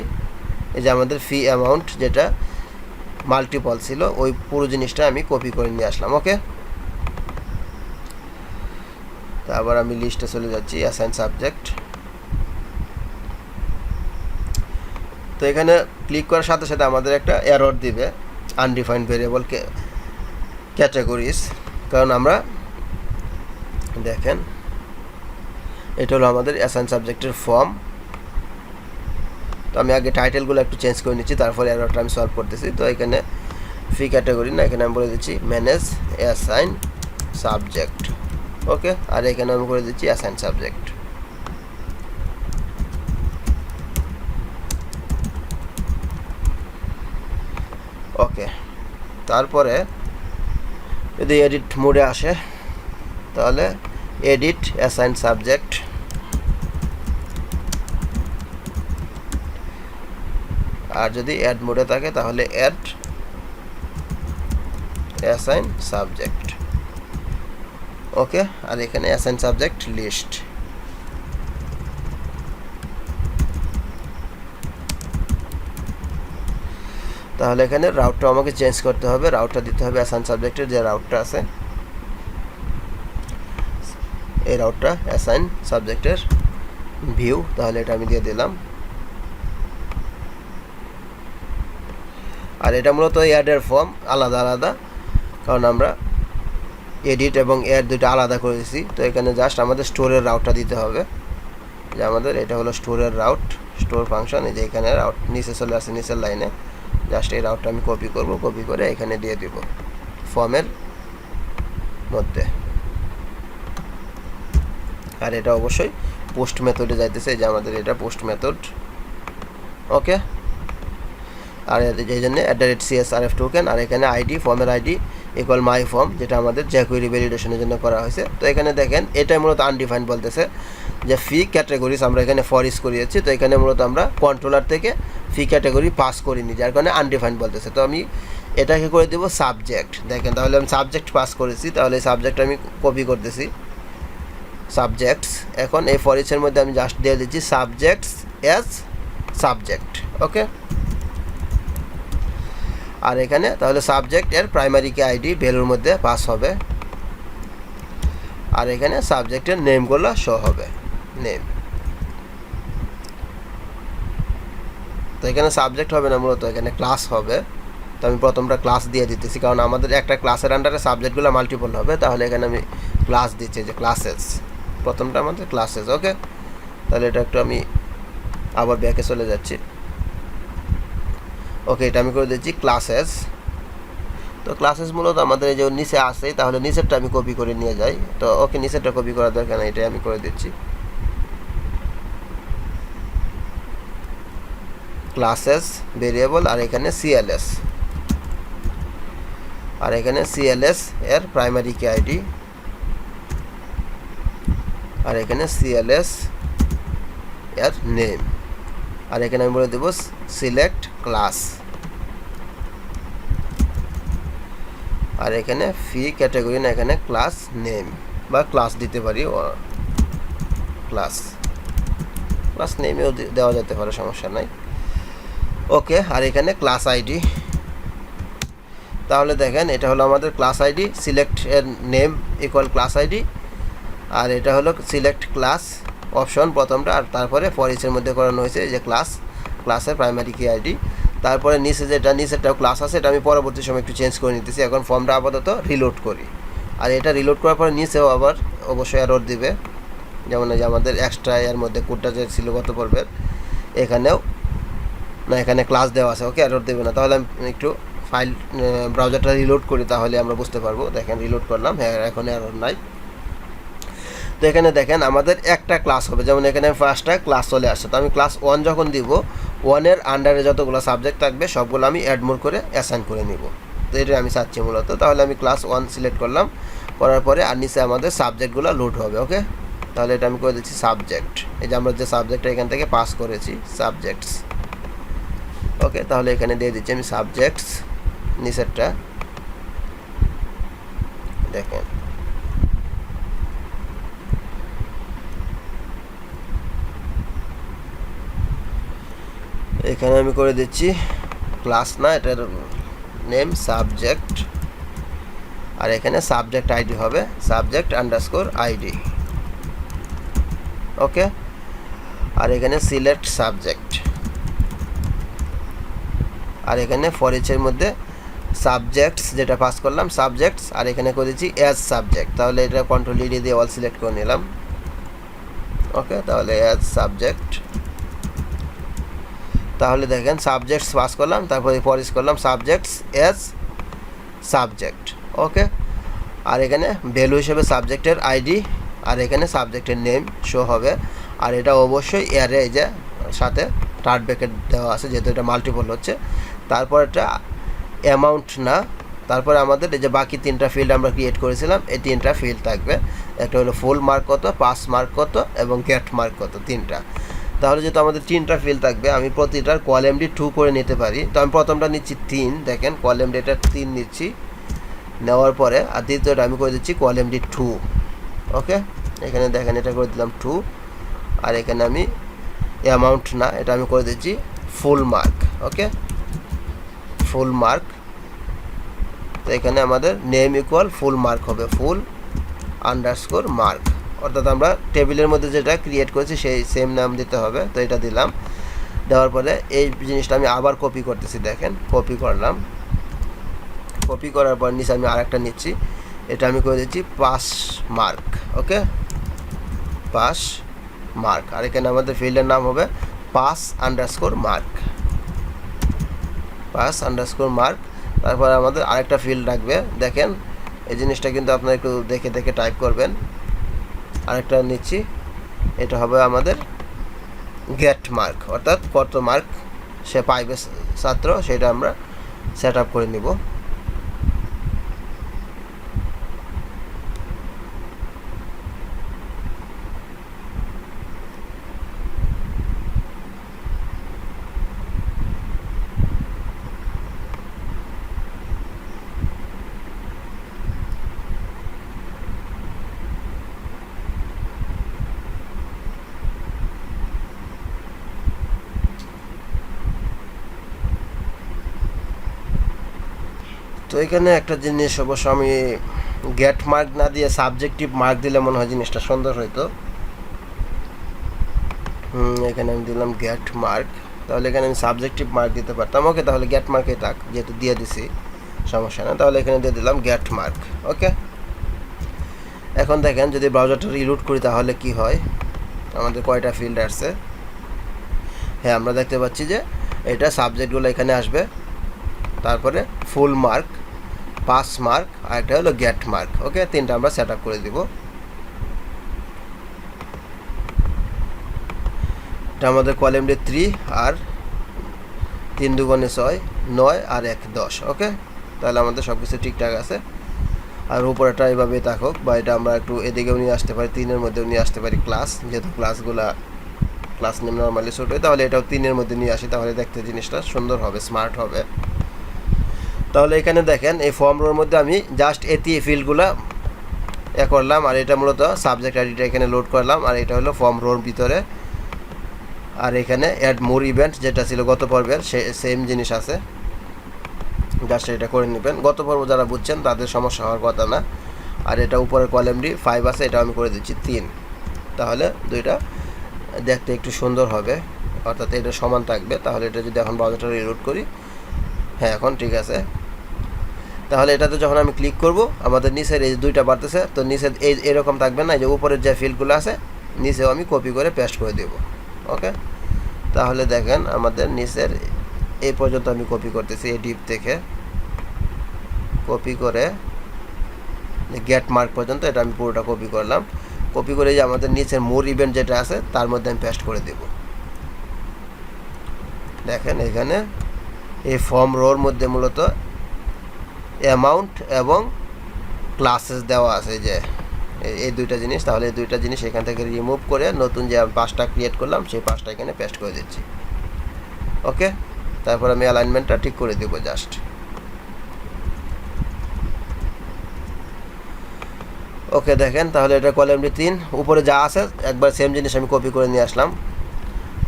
এই যে আমাদের ফি অ্যামাউন্ট যেটা মাল্টিপল ছিল, ওই পুরো জিনিসটা আমি কপি করে নিয়ে আসলাম। ওকে, তো আবার আমি লিস্টে চলে যাচ্ছি, অ্যাসাইন সাবজেক্ট। তো এখানে ক্লিক করার সাথে সাথে আমাদের একটা এরর দিবে, আনডিফাইন্ড ভেরিয়েবল ক্যাটাগরিজ। কারণ আমরা দেখেন এটা হলো আমাদের অ্যাসাইন সাবজেক্টের ফর্ম। তো আমি আগে টাইটেলগুলো একটু চেঞ্জ করে নিচ্ছি, তারপরে এররটা আমি সলভ করতেছি। তো এখানে ফি ক্যাটাগরি, না, এখানে আমি বলে দিচ্ছি ম্যানেজ অ্যাসাইন সাবজেক্ট। ওকে, আর এখানে আমি করে দিচ্ছি অ্যাসাইন সাবজেক্ট। ওকে, তারপরে যদি এডিট মোডে আসে তাহলে এডিট অ্যাসাইন সাবজেক্ট, আর যদি অ্যাড মোডে থাকে তাহলে অ্যাড অ্যাসাইন সাবজেক্ট। ওকে, আর এখানে অ্যাসাইন সাবজেক্ট লিস্ট। তাহলে এখানে রাউটটা আমাকে চেঞ্জ করতে হবে, রাউটটা দিতে হবে অ্যাসাইন সাবজেক্টের যে রাউটটা আছে, এই রাউটটা অ্যাসাইন সাবজেক্টের ভিউ। তাহলে এটা আমি দিয়ে দিলাম। আর এটা মূলত অ্যাডের ফর্ম আলাদা, কারণ আমরা এডিট এবং অ্যাড দুটো আলাদা করেছি। তো এখানে জাস্ট আমাদের স্টোরের রাউটটা দিতে হবে, যে আমাদের এটা হলো স্টোরের রাউট, স্টোর ফাংশন। এই যে এখানে রাউট নিচে চলে আসে, নিচের লাইনে জাস্ট এই রাউটটা আমি কপি করব, কপি করে এখানে দিয়ে দিব ফর্মের মধ্যে। আর এটা অবশ্যই পোস্ট মেথডে যাইতেছে, যে আমাদের এটা পোস্ট মেথড। ওকে, আর এই জন্য @csrf টোকেন, আর এখানে আইডি, ফর্মের আইডি ইকুয়াল মাই ফর্ম, যেটা আমাদের জ্যাকুয়েরি ভ্যালিডেশনের জন্য করা হয়েছে। তো এখানে দেখেন এটাই মূলত আনডিফাইন্ড বলতেছে, যে ফি ক্যাটাগরিজ আমরা এখানে ফর ইউজ করিয়েছি। তো এখানে মূলত আমরা কন্ট্রোলার থেকে ফি ক্যাটাগরি পাস করিনি, যার কারণে আনডিফাইন্ড বলতেছে। তো আমি এটাকে করে দেবো সাবজেক্ট। দেখেন তাহলে আমি সাবজেক্ট পাস করেছি, তাহলে এই সাবজেক্ট আমি কপি করতেছি, সাবজেক্টস। এখন এই ফর ইচের মধ্যে আমি জাস্ট দিয়ে দিচ্ছি সাবজেক্টস অ্যাজ সাবজেক্ট। ওকে, আর এখানে তাহলে সাবজেক্ট এর প্রাইমারি কি আইডি ভ্যালুর মধ্যে পাস হবে, আর এখানে সাবজেক্টের নেমগুলো শো হবে, নেম। তো এখানে সাবজেক্ট হবে না, মূলত এখানে ক্লাস হবে। তো আমি প্রথমটা ক্লাস দিয়ে দিতেছি, কারণ আমাদের একটা ক্লাসের আন্ডারে সাবজেক্টগুলো মাল্টিপল হবে, তাহলে এখানে আমি ক্লাস দিচ্ছি, যে ক্লাসেস, প্রথমটা আমাদের ক্লাসেস। ওকে, তাহলে এটা একটু আমি আবার ব্যাকে চলে যাচ্ছি। ওকে, এটা আমি করে দিচ্ছি ক্লাসেস। তো ক্লাসেস মূলত আমাদের এই যে নিচে আসে, তাহলে নিচেরটা আমি কপি করে নিয়ে যাই। তো ওকে, নিচেরটা কপি করার দরকার নেই, এটাই আমি করে দিচ্ছি ক্লাসেস ভেরিয়েবল, আর এখানে সিএলএস, আর এখানে সিএলএস এর প্রাইমারি কি আইডি, আর এখানে সিএলএস এর নেম, আর এখানে আমি বলে দেব সিলেক্ট ক্লাস, আর এখানে ফি ক্যাটাগরি না, এখানে ক্লাস নেম বা ক্লাস দিতে পারি, ক্লাস নেমেও দেওয়া যেতে পারে, সমস্যা নাই। ওকে, আর এখানে ক্লাস আইডি। তাহলে দেখেন এটা হলো আমাদের ক্লাস আইডি, সিলেক্ট এর নেম ইকুয়াল ক্লাস আইডি, আর এটা হলো সিলেক্ট ক্লাস অপশন প্রথমটা, আর তারপরে ফর ইচের মধ্যে করানো হয়েছে যে ক্লাসের প্রাইমারি কি আইডি। তারপরে নিচে যেটা নিচেরটাও ক্লাস আছে, এটা আমি পরবর্তী সময় একটু চেঞ্জ করে নিতেছি। এখন ফর্মটা আপাতত রিলোড করি, আর এটা রিলোড করার পরে নিচেও আবার অবশ্যই এরর দিবে, যেমন এই যে আমাদের এক্সট্রা এর মধ্যে কোডটা যে ছিল গত পর্বের, এখানেও না, এখানে ক্লাস দেওয়া আছে। ওকে, এরর দেবে না। তাহলে আমি একটু ফাইল ব্রাউজারটা রিলোড করি, তাহলে আমরা বুঝতে পারবো। দেখেন রিলোড করলাম, হ্যাঁ এখন এরর নাই। তো এখানে দেখেন আমাদের একটা ক্লাস হবে, যেমন এখানে ফার্স্টটা ক্লাস চলে আসছে। তো আমি ক্লাস 1 যখন দিব, 1-এর আন্ডারে যতগুলো সাবজেক্ট থাকবে সবগুলো আমি অ্যাড মোর করে অ্যাসাইন করে নিব। তো এটা আমি চাচ্ছি মূলত। তাহলে আমি ক্লাস 1 সিলেক্ট করলাম, করার পরে আর নিচে আমাদের সাবজেক্টগুলো লোড হবে। ওকে, তাহলে এটা আমি করে দিচ্ছি সাবজেক্ট, এই যে আমরা যে সাবজেক্টটা এখান থেকে পাস করেছি, সাবজেক্টস। ওকে, তাহলে এখানে দিয়ে দিচ্ছি আমি সাবজেক্টস, নিচেরটা দেখেন এখানে আমি করে দিচ্ছি ক্লাস না, এটার নেম সাবজেক্ট, আর এখানে সাবজেক্ট আইডি হবে সাবজেক্ট আন্ডারস্কোর আইডি। ওকে, আর এখানে সিলেক্ট সাবজেক্ট, আর এখানে ফর ইচের মধ্যে সাবজেক্টস যেটা পাস করলাম সাবজেক্টস, আর এখানে করে দিচ্ছি অ্যাজ সাবজেক্ট। তাহলে এটা কন্ট্রোল ই দিয়ে অল সিলেক্ট করে নিলাম। ওকে, তাহলে অ্যাজ সাবজেক্ট। তাহলে দেখেন সাবজেক্টস পাস করলাম, তারপরে ফর ইচ করলাম সাবজেক্টস অ্যাজ সাবজেক্ট। ওকে, আর এখানে ভ্যালু হিসেবে সাবজেক্টের আইডি, আর এখানে সাবজেক্টের নেম শো হবে। আর এটা অবশ্যই এয়ারে এই যে সাথে থার্ড ব্র্যাকেট দেওয়া আছে, যেহেতু এটা মাল্টিপল হচ্ছে। তারপর এটা অ্যামাউন্ট না, তারপরে আমাদের এই যে বাকি 3টা ফিল্ড আমরা ক্রিয়েট করেছিলাম, এই 3টা ফিল্ড থাকবে। একটা হলো ফুল মার্ক কত, পাস মার্ক কত, এবং গেট মার্ক কত, 3টা। তাহলে যেহেতু আমাদের 3টা ফিল্ড থাকবে, আমি প্রতিটার কলামডি 2 করে নিতে পারি। তো আমি প্রথমটা নিচ্ছি 3, দেখেন কলামডি এটা 3 নিচ্ছি, নেওয়ার পরে আর দ্বিতীয়টা আমি করে দিচ্ছি কলামডি 2। ওকে, এখানে দেখেন এটা করে দিলাম 2, আর এখানে আমি অ্যামাউন্ট না, এটা আমি করে দিচ্ছি ফুল মার্ক। ওকে, ফুল মার্ক। তো এখানে আমাদের নেম ইকুয়াল ফুল মার্ক হবে, ফুল আন্ডারস্কোর মার্ক, অর্থাৎ আমরা টেবিলের মধ্যে যেটা ক্রিয়েট করেছি সেই সেম নাম দিতে হবে। তো এটা দিলাম, দেওয়ার পরে এই জিনিসটা আমি আবার কপি করতেছি, দেখেন কপি করলাম। কপি করার পর নিচে আমি আরেকটা নিচ্ছি, এটা আমি করে দিচ্ছি pass mark. Okay, pass mark, আর এখানে আমাদের ফিল্ডের নাম হবে pass underscore mark. Pass underscore mark. তারপর আমাদের আরেকটা ফিল্ড রাখবে, দেখেন এই জিনিসটা কিন্তু আপনারা একটু দেখে দেখে টাইপ করবেন। আরেকটা নিচ্ছি, এটা হবে আমাদের গেট মার্ক, অর্থাৎ কত মার্ক সে পাইবে ছাত্র সেটা আমরা সেট আপ করে নিব। তো এখানে একটা জিনিস অবশ্য আমি গেট মার্ক না দিয়ে সাবজেক্টিভ মার্ক দিলে মনে হয় জিনিসটা সুন্দর হইতো। এখানে আমি দিলাম গেট মার্ক, তাহলে এখানে আমি সাবজেক্টিভ মার্ক দিতে পারতাম। ওকে, তাহলে গেট মার্কে থাক, যেহেতু দিয়ে দিছি সমস্যা না, তাহলে এখানে দিয়ে দিলাম গেট মার্ক। ওকে, এখন দেখেন যদি ব্রাউজারটা রিলোড করি তাহলে কি হয়, আমাদের কয়টা ফিল্ড আসছে। হ্যাঁ, আমরা দেখতে পাচ্ছি যে এটা সাবজেক্টগুলো এখানে আসবে, তারপরে ফুল মার্ক, পাস মার্ক, আর একটা হলো গেট মার্ক। ওকে, তিনটা আমরা সেট আপ করে দিব। এটা আমাদের কলাম ডি 3 আর 3 দুগুণে 6, 9 আর 1 10। ওকে, তাহলে আমাদের সব কিছু ঠিকঠাক আছে। আর উপরেটা এইভাবেই থাকুক, বা এটা আমরা একটু এদিকেও নিয়ে আসতে পারি, 3-এর মধ্যেও নিয়ে আসতে পারি ক্লাস, যেহেতু ক্লাস নেম নর্মালি ছোট হয়, তাহলে এটাও 3-এর মধ্যে নিয়ে আসি, তাহলে দেখতে জিনিসটা সুন্দর হবে, স্মার্ট হবে। তাহলে এখানে দেখেন এই ফর্ম রোর মধ্যে আমি জাস্ট এই ফিল্ডগুলো করলাম, আর এটা মূলত সাবজেক্ট আইডিটা এখানে লোড করলাম, আর এটা হলো ফর্ম রোর ভিতরে। আর এখানে অ্যাড মোর ইভেন্ট যেটা ছিল গত পর্বের, সেম জিনিস আছে, জাস্ট এটা করে নেবেন। গত পর্ব যারা বুঝছেন তাদের সমস্যা হওয়ার কথা না। আর এটা উপরের কলাম ডি 5 আছে, এটা আমি করে দিচ্ছি 3, তাহলে দুইটা দেখতে একটু সুন্দর হবে, অর্থাৎ এটা সমান থাকবে। তাহলে এটা যদি এখন ব্রাউজারটা রিলোড করি, হ্যাঁ এখন ঠিক আছে। তাহলে এটাতে যখন আমি ক্লিক করব আমাদের নিচের এই দুইটা বাড়তেছে, তো নিচের এই এরকম থাকবে না, এই যে উপরের যে ফিল্ডগুলো আছে নিচেও আমি কপি করে পেস্ট করে দেব। ওকে, তাহলে দেখেন আমাদের নিচের এই পর্যন্ত আমি কপি করতেছি, এই ডিপ থেকে কপি করে গেট মার্ক পর্যন্ত এটা আমি পুরোটা কপি করলাম। কপি করে যে আমাদের নিচের মোর ইভেন্ট যেটা আছে তার মধ্যে আমি পেস্ট করে দেব। দেখেন এখানে এই ফর্ম রোর মধ্যে মূলত অ্যামাউন্ট এবং ক্লাসেস দেওয়া আছে, যে এই দুইটা জিনিস। তাহলে এই দুইটা জিনিস এখান থেকে রিমুভ করে নতুন যে 5টা ক্রিয়েট করলাম সেই 5টা এখানে পেস্ট করে দিচ্ছি। ওকে, তারপর আমি অ্যালাইনমেন্টটা ঠিক করে দেবো জাস্ট। ওকে, দেখেন তাহলে এটা কলাম ডি 3 উপরে যা আছে একবার সেম জিনিস আমি কপি করে নিয়ে আসলাম।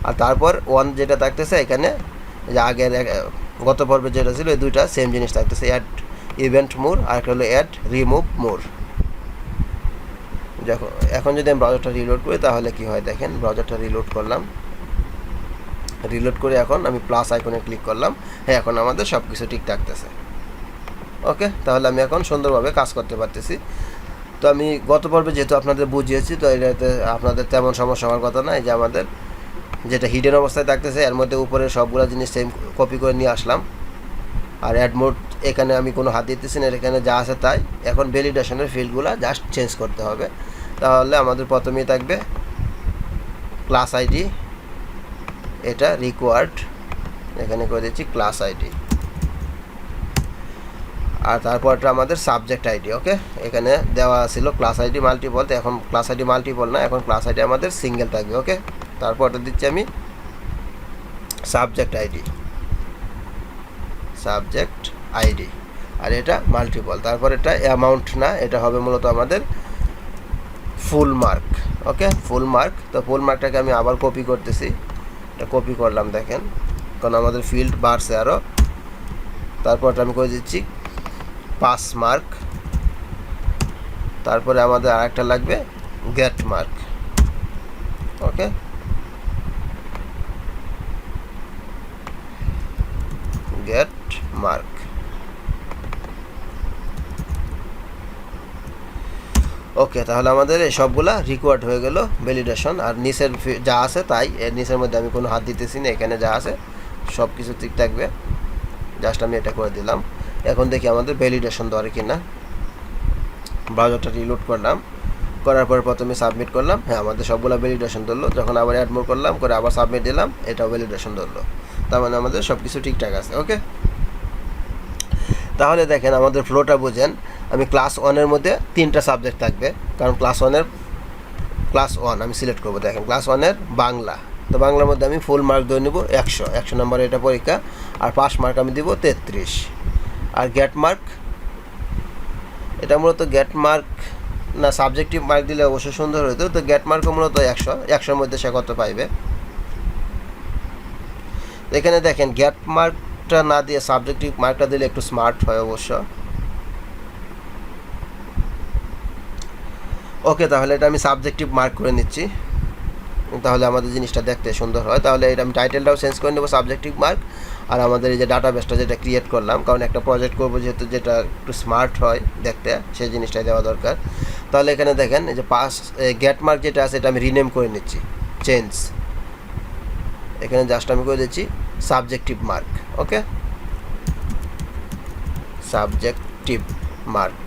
আর তারপর 1 যেটা থাকতেছে এখানে, যে আগের গত পর্বে যেটা ছিল এই দুইটা সেম জিনিস থাকতেছে, অ্যাড ইভেন্ট মোর আর একটা হলো অ্যাড রিমুভ মোর। এখন যদি আমি ব্রাউজারটা রিলোড করি তাহলে কি হয়, দেখেন ব্রাউজারটা রিলোড করলাম, রিলোড করে এখন আমি প্লাস আইকনে ক্লিক করলাম। হ্যাঁ, এখন আমাদের সব কিছু ঠিক থাকতেছে। ওকে, তাহলে আমি এখন সুন্দরভাবে কাজ করতে পারতেছি। তো আমি গত পর্বে যেহেতু আপনাদের বুঝিয়েছি, তো এটাতে আপনাদের তেমন সমস্যা হওয়ার কথা না। এই যে আমাদের যেটা হিডেন অবস্থায় থাকতেছে এর মধ্যে উপরে সবগুলো জিনিস সেম কপি করে নিয়ে আসলাম। আর অ্যাড মোড এখানে আমি কোনো হাত দিতেছি না, এখানে যা আছে তাই। এখন ভ্যালিডেশনের ফিল্ডগুলো জাস্ট চেঞ্জ করতে হবে। তাহলে আমাদের প্রথমেই থাকবে ক্লাস আইডি, এটা রিকোয়ার্ড, এখানে করে দিচ্ছি ক্লাস আইডি। আর তারপরটা আমাদের সাবজেক্ট আইডি। ওকে, এখানে দেওয়া ছিল ক্লাস আইডি মাল্টিপল, তো এখন ক্লাস আইডি মাল্টিপল না, এখন ক্লাস আইডি আমাদের সিঙ্গেল থাকবে। ওকে, তারপরটা দিচ্ছি আমি সাবজেক্ট আইডি, সাবজেক্ট আইডি, আর এটা মাল্টিপল। তারপর এটা অ্যামাউন্ট না, এটা হবে মূলত আমাদের ফুল মার্ক। ওকে, ফুল মার্ক। তো ফুল মার্কটাকে আমি আবার কপি করতেছি, এটা কপি করলাম, দেখেন কারণ আমাদের ফিল্ড বাড়ছে আরও। তারপরটা আমি করে দিচ্ছি পাস মার্ক, তারপরে আমাদের আরেকটা লাগবে গেট মার্ক। ওকে, গেট মার্ক। ওকে, তাহলে আমাদের এই সবগুলা রিকোয়ার্ড হয়ে গেল ভ্যালিডেশন। আর নিচের যা আছে তাই, এর নিচের মধ্যে আমি কোনো হাত দিতেছি না, এখানে যা আছে সব কিছু ঠিক থাকবে। জাস্ট আমি এটা করে দিলাম। এখন দেখি আমাদের ভ্যালিডেশন ধরে কিনা। ব্রাউজারটা রিলোড করলাম, করার পর প্রথমে সাবমিট করলাম, হ্যাঁ আমাদের সবগুলো ভ্যালিডেশন ধরলো। যখন আবার অ্যাড মোর করলাম, করে আবার সাবমিট দিলাম, এটাও ভ্যালিডেশন ধরলো। তার মানে আমাদের সব কিছু ঠিকঠাক আছে। ওকে, তাহলে দেখেন আমাদের ফ্লোটা বুঝেন। আমি ক্লাস 1-এর মধ্যে 3টা সাবজেক্ট থাকবে, কারণ ক্লাস 1 আমি সিলেক্ট করবো। দেখেন ক্লাস 1-এর বাংলা, তো বাংলার মধ্যে আমি ফুল মার্ক ধরে নেব 100 নম্বর এটা পরীক্ষা, আর পাস মার্ক আমি দিব 33। আর গেট মার্ক, এটা মূলত গেট মার্ক না, সাবজেক্টিভ মার্ক দিলে অবশ্যই সুন্দর হতো। তো গেট মার্কও মূলত 100-100-র মধ্যে সে কত পাইবে। এখানে দেখেন গেট মার্কটা না দিয়ে সাবজেক্টিভ মার্কটা দিলে একটু স্মার্ট হয় অবশ্য। ওকে, তাহলে এটা আমি সাবজেক্টিভ মার্ক করে নিচ্ছি, তাহলে আমাদের জিনিসটা দেখতে সুন্দর হয়। তাহলে এটা আমি টাইটেলটাও চেঞ্জ করে নেবো সাবজেক্টিভ মার্ক। আর আমাদের এই যে ডাটাবেসটা যেটা ক্রিয়েট করলাম, কারণ একটা প্রজেক্ট করবো যেহেতু, যেটা একটু স্মার্ট হয় দেখতে, সেই জিনিসটাই দেওয়া দরকার। তাহলে এখানে দেখেন এই যে গেট মার্ক যেটা আছে এটা আমি রিনেম করে নিচ্ছি, চেঞ্জ। এখানে জাস্ট আমি করে দিচ্ছি সাবজেক্টিভ মার্ক। ওকে, সাবজেক্টিভ মার্ক।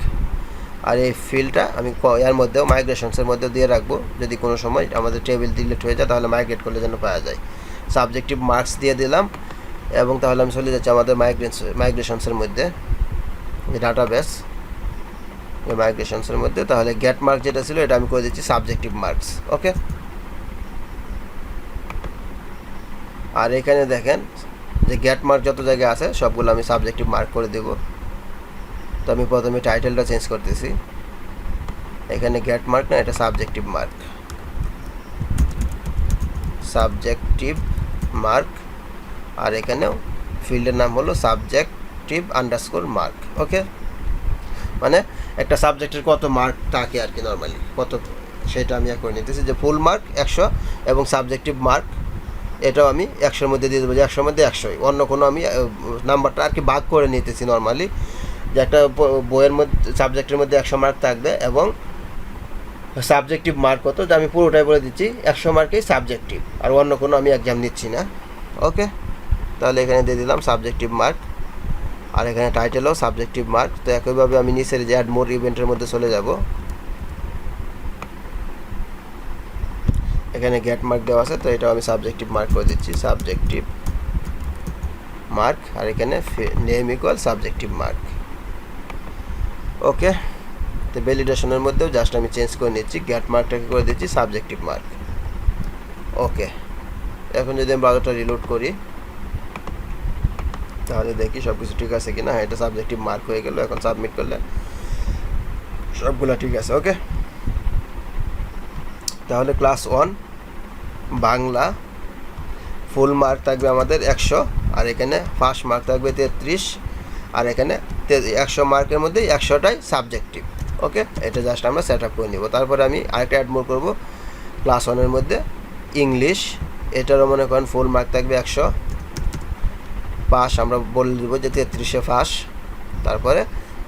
আর এই ফিল্ডটা আমি এর মধ্যেও মাইগ্রেশনসের মধ্যে দিয়ে রাখবো, যদি কোনো সময় আমাদের টেবিল ডিলিট হয়ে যায় তাহলে মাইগ্রেট করলে যেন পাওয়া যায়। সাবজেক্টিভ মার্কস দিয়ে দিলাম, এবং তাহলে আমি চলে যাচ্ছি আমাদের মাইগ্রেশনসের মধ্যে, যে ডাটাবেস মাইগ্রেশনসের মধ্যে। তাহলে গেট মার্ক যেটা ছিল এটা আমি করে দিচ্ছি সাবজেক্টিভ মার্কস। ওকে, আর এখানে দেখেন যে গেট মার্ক যত জায়গায় আছে সবগুলো আমি সাবজেক্টিভ মার্ক করে দেব। তো আমি প্রথমে টাইটেলটা চেঞ্জ করতেছি, এখানে গেট মার্ক না, এটা সাবজেক্টিভ মার্ক, সাবজেক্টিভ মার্ক। আর এখানেও ফিল্ডের নাম হলো সাবজেক্টিভ আন্ডারস্কোর মার্ক। ওকে, মানে একটা সাবজেক্টের কত মার্ক থাকে আর কি, নর্মালি কত, সেটা আমি করে নিতেছি। যে ফুল মার্ক 100 এবং সাবজেক্টিভ মার্ক এটাও আমি 100-র মধ্যে দিয়ে দেবো, যে 100-র মধ্যে 100, অন্য কোনো আমি নাম্বারটা আর কি ভাগ করে নিতেছি নর্মালি। যে একটা বইয়ের মধ্যে সাবজেক্টের মধ্যে 100 মার্ক থাকবে, এবং সাবজেক্টিভ মার্ক কত, যে আমি পুরোটাই বলে দিচ্ছি 100 মার্কেই সাবজেক্টিভ, আর অন্য কোনো আমি এক্সাম নিচ্ছি না। ওকে, তাহলে এখানে দিয়ে দিলাম সাবজেক্টিভ মার্ক, আর এখানে টাইটেলও সাবজেক্টিভ মার্ক। তো একইভাবে আমি নিচের যে অ্যাড মোর ইভেন্টের মধ্যে চলে যাব, এখানে গেট মার্ক দেওয়া আছে, তো এটাও আমি সাবজেক্টিভ মার্ক করে দিচ্ছি, সাবজেক্টিভ মার্ক। আর এখানে name equal subjective mark. Okay, তো ভ্যালিডেশনের মধ্যেও জাস্ট আমি চেঞ্জ করে নিচ্ছি, গেট মার্কটাকে করে দিচ্ছি সাবজেক্টিভ মার্ক। ওকে, এখন যদি আমি ব্রাউজারটা রিলোড করি তাহলে দেখি সব কিছু ঠিক আছে কিনা। এটা সাবজেক্টিভ মার্ক হয়ে গেল, এখন সাবমিট করলে সবগুলো ঠিক আছে। ওকে, তাহলে ক্লাস 1 বাংলা ফুল মার্ক থাকবে আমাদের 100, আর এখানে ফার্স্ট মার্ক থাকবে 33, আর এখানে 100 মার্কের মধ্যে 100টাই সাবজেক্টিভ। ওকে, এটা জাস্ট আমরা সেট আপ করে নিব। তারপরে আমি আরেকটা অ্যাড মোর করবো ক্লাস 1-এর মধ্যে ইংলিশ, এটারও মনে করেন ফুল মার্ক থাকবে 100, পাস আমরা বলে দেবো যে 33-এ পাস। তারপরে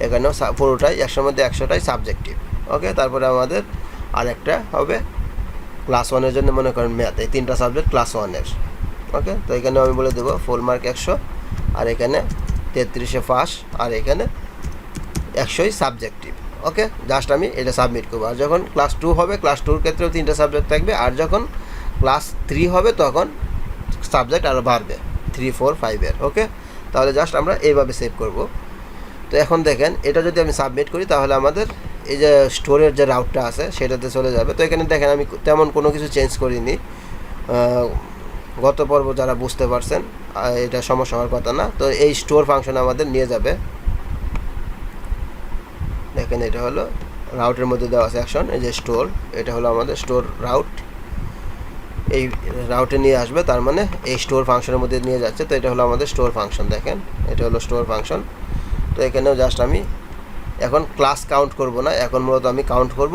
এখানেও পুরোটাই 100-র মধ্যে 100টাই সাবজেক্টিভ। ওকে, তারপরে আমাদের আরেকটা হবে ক্লাস 1-এর জন্য মনে করেন ম্যাথ, এই 3টা সাবজেক্ট ক্লাস 1-এর। ওকে, তো এখানেও আমি বলে দেবো ফুল মার্ক 100, আর এখানে 33-এ পাস, আর এখানে 100ই সাবজেক্টিভ। ওকে, জাস্ট আমি এটা সাবমিট করবো। আর যখন ক্লাস 2 হবে, ক্লাস 2-র ক্ষেত্রেও 3টা সাবজেক্ট থাকবে, আর যখন ক্লাস 3 হবে তখন সাবজেক্ট আরও বাড়বে 3, 4, 5-এর। ওকে, তাহলে জাস্ট আমরা এইভাবে সেভ করব। তো এখন দেখেন এটা যদি আমি সাবমিট করি তাহলে আমাদের এই যে স্টোরের যে রাউটটা আছে সেটাতে চলে যাবে। তো এখানে দেখেন আমি তেমন কোনো কিছু চেঞ্জ করিনি। গত পর্ব যারা বুঝতে পারছেন এটা সমস্যা হওয়ার কথা না। তো এই স্টোর ফাংশন আমাদের নিয়ে যাবে, দেখেন এটা হলো রাউটের মধ্যে দেওয়া আছে অ্যাকশন, এই যে স্টোর, এটা হলো আমাদের স্টোর রাউট, এই রাউটে নিয়ে আসবে, তার মানে এই স্টোর ফাংশনের মধ্যে নিয়ে যাচ্ছে। তো এটা হলো আমাদের স্টোর ফাংশন, দেখেন এটা হলো স্টোর ফাংশন। তো এখানেও জাস্ট আমি এখন ক্লাস কাউন্ট করব না, এখন মূলত আমি কাউন্ট করব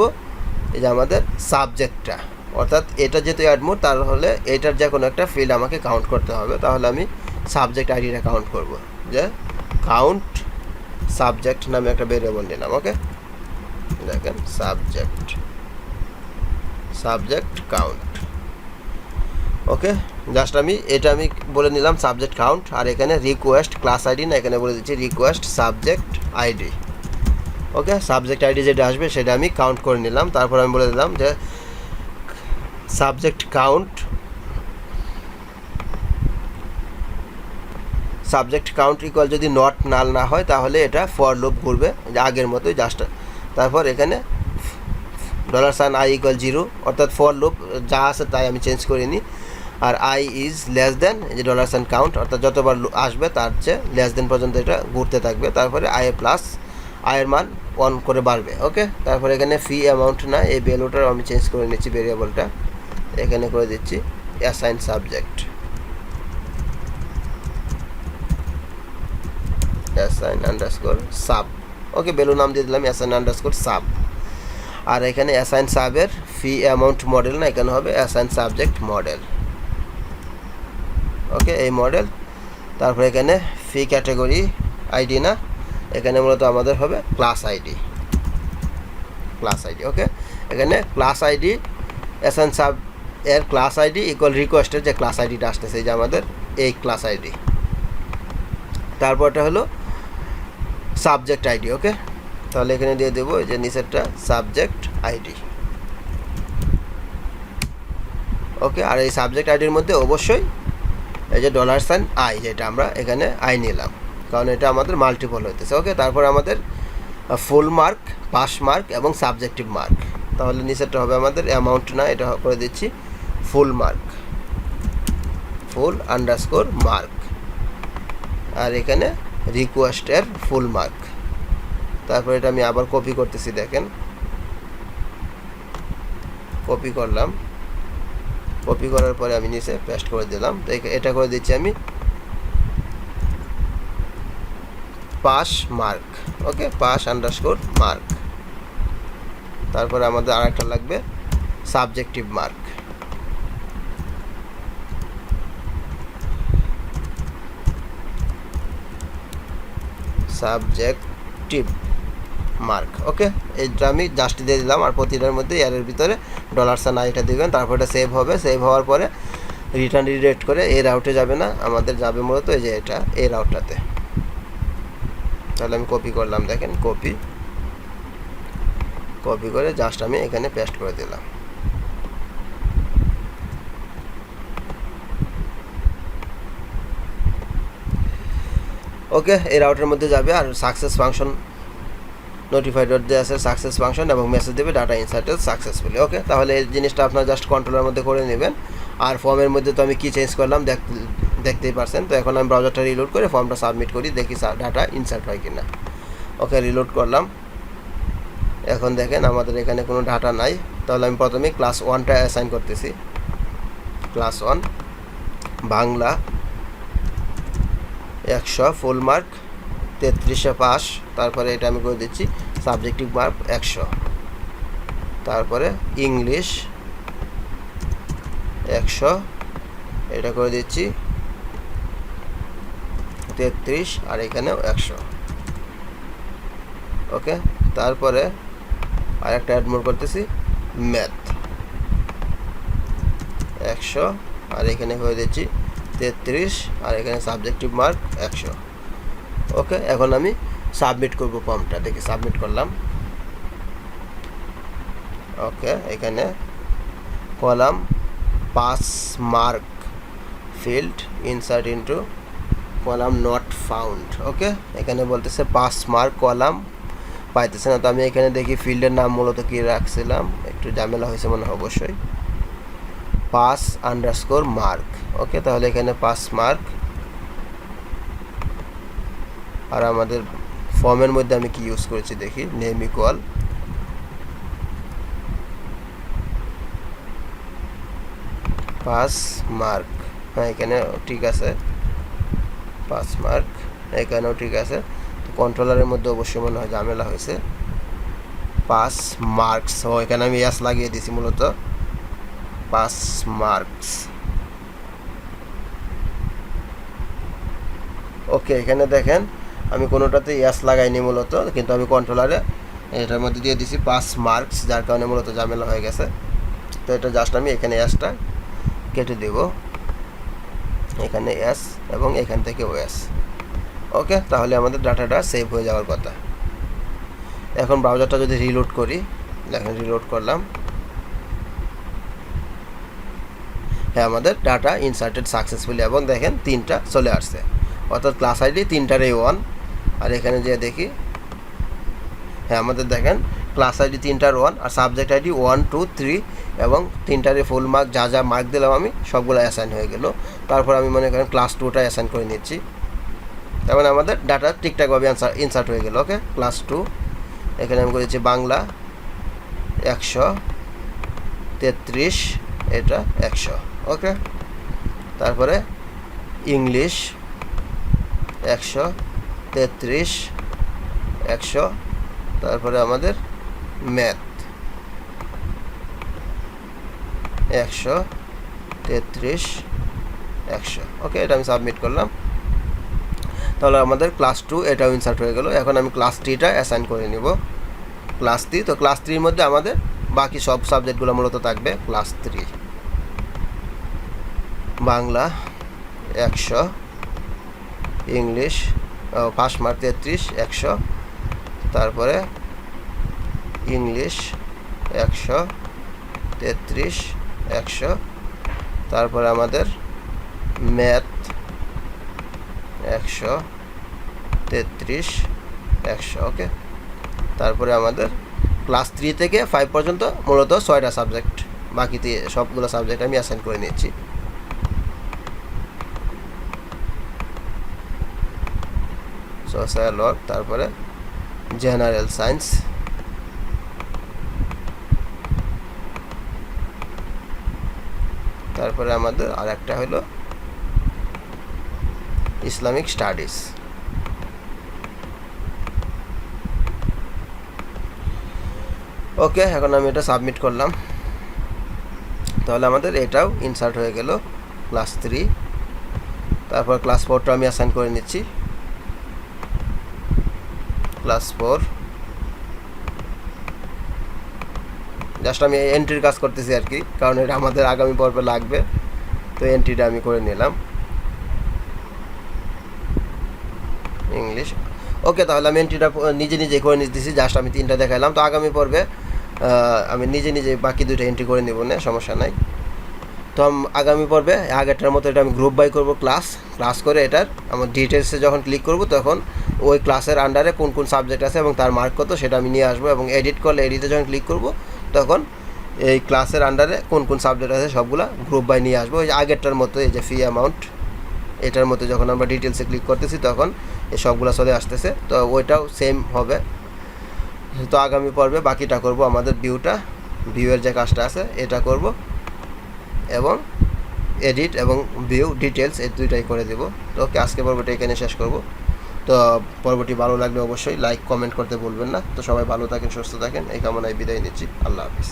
এই যে আমাদের সাবজেক্টটা, অর্থাৎ এটা যেহেতু অ্যাডমোড তাহলে এটার যে কোনো একটা ফিল্ড আমাকে কাউন্ট করতে হবে। তাহলে আমি সাবজেক্ট আইডিটা কাউন্ট করব, যে কাউন্ট সাবজেক্ট নামে একটা ভেরিয়েবল নিলাম। ওকে, দেখেন সাবজেক্ট কাউন্ট। ওকে, জাস্ট এটা আমি বলে নিলাম সাবজেক্ট কাউন্ট, আর এখানে রিকোয়েস্ট ক্লাস আইডি না, এখানে বলে দিচ্ছি রিকোয়েস্ট সাবজেক্ট আইডি। ওকে, সাবজেক্ট আইডি যেটা আসবে সেটা আমি কাউন্ট করে নিলাম। তারপর আমি বলে দিলাম যে সাবজেক্ট কাউন্ট ইকুয়াল যদি নট নাল না হয় তাহলে এটা ফর লুপ ঘুরবে আগের মতোই জাস্ট। তারপর এখানে $i ইকুয়াল 0, অর্থাৎ ফর লুপ যা আছে তাই আমি চেঞ্জ করিনি। আর i ইজ লেস দেন এই যে $কাউন্ট, অর্থাৎ যতবার আসবে তার চেয়ে লেস দেন পর্যন্ত এটা ঘুরতে থাকবে। তারপরে আয়ের মান 1 করে বাড়বে। ওকে, তারপরে এখানে ফি অ্যামাউন্ট না, এই ভ্যালুটার আমি চেঞ্জ করে নিচ্ছি, ভেরিয়েবলটা এখানে করে দিচ্ছি assign subject, assign underscore sub. Okay, value নাম দিয়ে দিলাম অ্যাসাইন আন্ডারস্কোর সাব। আর এখানে অ্যাসাইন সাবের ফি অ্যামাউন্ট মডেল না, এখানে হবে অ্যাসাইন সাবজেক্ট মডেল। ওকে, এই মডেল। তারপরে এখানে ফি ক্যাটাগরি আইডি না, এখানে মূলত আমাদের হবে ক্লাস আইডি। ওকে, এখানে ক্লাস আইডি অ্যাসাইন সাব এর ক্লাস আইডি ইকুয়াল রিকোয়েস্টের যে ক্লাস আইডিটা আসতেছে এই যে আমাদের এই ক্লাস আইডি। তারপরটা হলো সাবজেক্ট আইডি। ওকে, তাহলে এখানে দিয়ে দেবো এই যে নিচেরটা সাবজেক্ট আইডি। ওকে, আর এই সাবজেক্ট আইডির মধ্যে অবশ্যই এই যে $i যেটা আমরা এখানে আই নিলাম, কারণ এটা আমাদের মাল্টিপল হইতেছে। ওকে, তারপর আমাদের ফুল মার্ক, পাস মার্ক এবং সাবজেক্টিভ মার্ক। তাহলে নিচেরটা হবে আমাদের অ্যামাউন্ট না, এটা করে দিচ্ছি ফুল মার্ক, ফুল আন্ডারস্কোর মার্ক। আর এখানে রিকোয়েস্টের ফুল মার্ক। তারপর এটা আমি আবার কপি করতেছি, দেখেন কপি করলাম, কপি করার পরে আমি নিচে পেস্ট করে দিলাম। তো এটা করে দিচ্ছি আমি pass mark. Okay, pass underscore mark. তারপরে আমাদের আরেকটা লাগবে subjective mark. Subjective mark. Okay, এটা আমি জাস্ট দিয়ে দিলাম। আর প্রতিটার মধ্যে এর ভিতরে $i দিবেন। তারপর এটা সেভ হবে, সেভ হওয়ার পরে রিটার্ন রিডাইরেক্ট করে এই রাউটে যাবে না, আমাদের যাবে মূলত এই যে এটা এই রাউটটাতে। তাহলে আমি কপি করলাম, দেখেন কপি করে জাস্ট আমি এখানে পেস্ট করে দিলাম। ওকে, এই রাউটের মধ্যে যাবে আর সাকসেস ফাংশন নোটিফাইড দিয়ে আছে সাকসেস ফাংশন এবং মেসেজ দেবে ডাটা ইনসার্টেড সাকসেসফুলি। ওকে, তাহলে এই জিনিসটা আপনার জাস্ট কন্ট্রোলের মধ্যে করে নেবেন। আর ফর্মের মধ্যে তো আমি কি চেঞ্জ করলাম দেখতেই পারছেন। তো এখন আমি ব্রাউজারটা রিলোড করে ফর্মটা সাবমিট করি, দেখি ডাটা ইনসার্ট হয় কিনা। ওকে, রিলোড করলাম। এখন দেখেন আমাদের এখানে কোনো ডাটা নাই। তাহলে আমি প্রথমে ক্লাস 1টা অ্যাসাইন করতেছি। Class 1 Bangla 100 full mark, 33 pass. তারপরে এটা আমি করে দিচ্ছি সাবজেক্টিভ মার্ক 100। তারপরে ইংলিশ 100, এটা করে দিচ্ছি 33, আর এখানেও 100। ওকে, তারপরে আরেকটা অ্যাড মোর করতেছি ম্যাথ 100, আর এখানে করে দিচ্ছি 33, আর এখানে সাবজেক্টিভ মার্ক 100। ওকে, এখন আমি সাবমিট করব ফর্মটা, দেখি সাবমিট করলাম। ওকে, এখানে column pass mark field insert into column not found. Okay, এখানে বলতেছে পাস মার্ক কলাম পাইতেছে না। তো আমি এখানে দেখি ফিল্ডের নাম মূলত কি রাখছিলাম, একটু ঝামেলা হয়েছে মনে হয় অবশ্যই, পাস আন্ডারস্কোর মার্ক। ওকে, তাহলে এখানে পাস মার্ক। আর আমাদের ফর্মের মধ্যে আমি কি ইউজ করেছি দেখি, নেম ইকুয়াল পাস মার্ক। হ্যাঁ, এখানে ঠিক আছে পাস মার্ক, এখানেও ঠিক আছে। তো কন্ট্রোলারের মধ্যে অবশ্যই মনে হয় ঝামেলা হয়েছে, পাস মার্কস। ও, এখানে আমি এস লাগিয়ে দিয়েছি মূলত পাস মার্কস। ওকে, এখানে দেখেন আমি কোনোটাতে এস লাগাইনি মূলত, কিন্তু আমি কন্ট্রোলারে এটার মধ্যে দিয়ে দিছি পাস মার্কস, যার কারণে মূলত ঝামেলা হয়ে গেছে। তো এটা জাস্ট আমি এখানে এসটা কেটে দেব, এখানে এস এবং এখান থেকে ওএস। ওকে, তাহলে আমাদের ডাটাটা সেভ হয়ে যাওয়ার কথা। এখন ব্রাউজারটা যদি রিলোড করি, দেখেন রিলোড করলাম, হ্যাঁ আমাদের ডাটা ইনসার্টেড সাকসেসফুলি এবং দেখেন 3টা চলে আসছে, অর্থাৎ ক্লাস আইডি 3টারই 1। আর এখানে যে দেখি, হ্যাঁ আমাদের দেখেন ক্লাস আইডি 3টার 1 আর সাবজেক্ট আইডি 1 2 3 এবং 3টারই ফুল মার্ক, যা যা মার্ক দিলাম আমি সবগুলো অ্যাসাইন হয়ে গেল। তারপর আমি মনে করেন ক্লাস 2টা অ্যাসাইন করে নিচ্ছি, তার মানে আমাদের ডাটা ঠিকঠাকভাবে ইনসার্ট হয়ে গেল। ওকে, ক্লাস 2 এখানে আমি করেছি বাংলা 133, এটা 100। ওকে, তারপরে ইংলিশ 133 100, তারপরে আমাদের ম্যাথ 133 100। ওকে, এটা আমি সাবমিট করলাম, তাহলে আমাদের ক্লাস 2 এটাও ইনসার্ট হয়ে গেল। এখন আমি ক্লাস 3টা অ্যাসাইন করে নিব, ক্লাস 3। তো ক্লাস 3-র মধ্যে আমাদের বাকি সব সাবজেক্টগুলো মূলত থাকবে class 3। Bangla 100, English first mark 33 100, তারপরে ইংলিশ 133 100, তারপরে আমাদের ম্যাথ 133 100। ওকে, তারপরে আমাদের ক্লাস 3 থেকে 5 পর্যন্ত মূলত 6টা সাবজেক্ট, বাকিতে সবগুলো সাবজেক্ট আমি অ্যাসাইন করে নিচ্ছি। সোশ্যাল ওয়ার্ক, তারপরে জেনারেল সায়েন্স, তারপরে আমাদের আরেকটা হলো ইসলামিক স্টাডিজ। ওকে, এখন আমি এটা সাবমিট করলাম, তাহলে আমাদের এটাও ইনসার্ট হয়ে গেল ক্লাস 3। তারপর ক্লাস 4টা আমি অ্যাসাইন করে নিচ্ছি, ক্লাস 4 জাস্ট আমি এন্ট্রির কাজ করতেছি আর কি, কারণ এটা আমাদের আগামী পর্বে লাগবে, তো এন্ট্রিটা আমি করে নিলাম ইংলিশ। ওকে, তাহলে আমি এন্ট্রিটা নিজে নিজে করে নিতেছি, জাস্ট আমি 3টা দেখাইলাম। তো আগামী পর্বে আমি নিজে নিজে বাকি 2টা এন্ট্রি করে নেব, না সমস্যা নাই। তো আগামী পর্বে আগেরটার মতো এটা আমি গ্রুপ বাই করব, ক্লাস করে এটার আমার ডিটেলসে যখন ক্লিক করব তখন ওই ক্লাসের আন্ডারে কোন কোন সাবজেক্ট আছে এবং তার মার্ক কত সেটা আমি নিয়ে আসবো, এবং এডিট করলে এডিটে যখন ক্লিক করব তখন এই ক্লাসের আন্ডারে কোন কোন সাবজেক্ট আছে সবগুলা গ্রুপ বাই নিয়ে আসবো। ওই যে আগেরটার মতো এই যে ফি অ্যামাউন্ট, এটার মধ্যে যখন আমরা ডিটেলসে ক্লিক করতেছি তখন এই সবগুলো চলে আসতেছে, তো ওইটাও সেম হবে। তো আগামী পর্বে বাকিটা করব, আমাদের ভিউয়ের যে কাজটা আছে এটা করব, এবং এডিট এবং ভিউ ডিটেলস এই 2টাই করে দেব। তো ওকে, আজকে পর্বটা এখানে শেষ করব। তো পর্বটি ভালো লাগলে অবশ্যই লাইক কমেন্ট করতে ভুলবেন না। তো সবাই ভালো থাকেন, সুস্থ থাকেন, এই কামনায় বিদায় নিচ্ছি। আল্লাহ হাফিজ।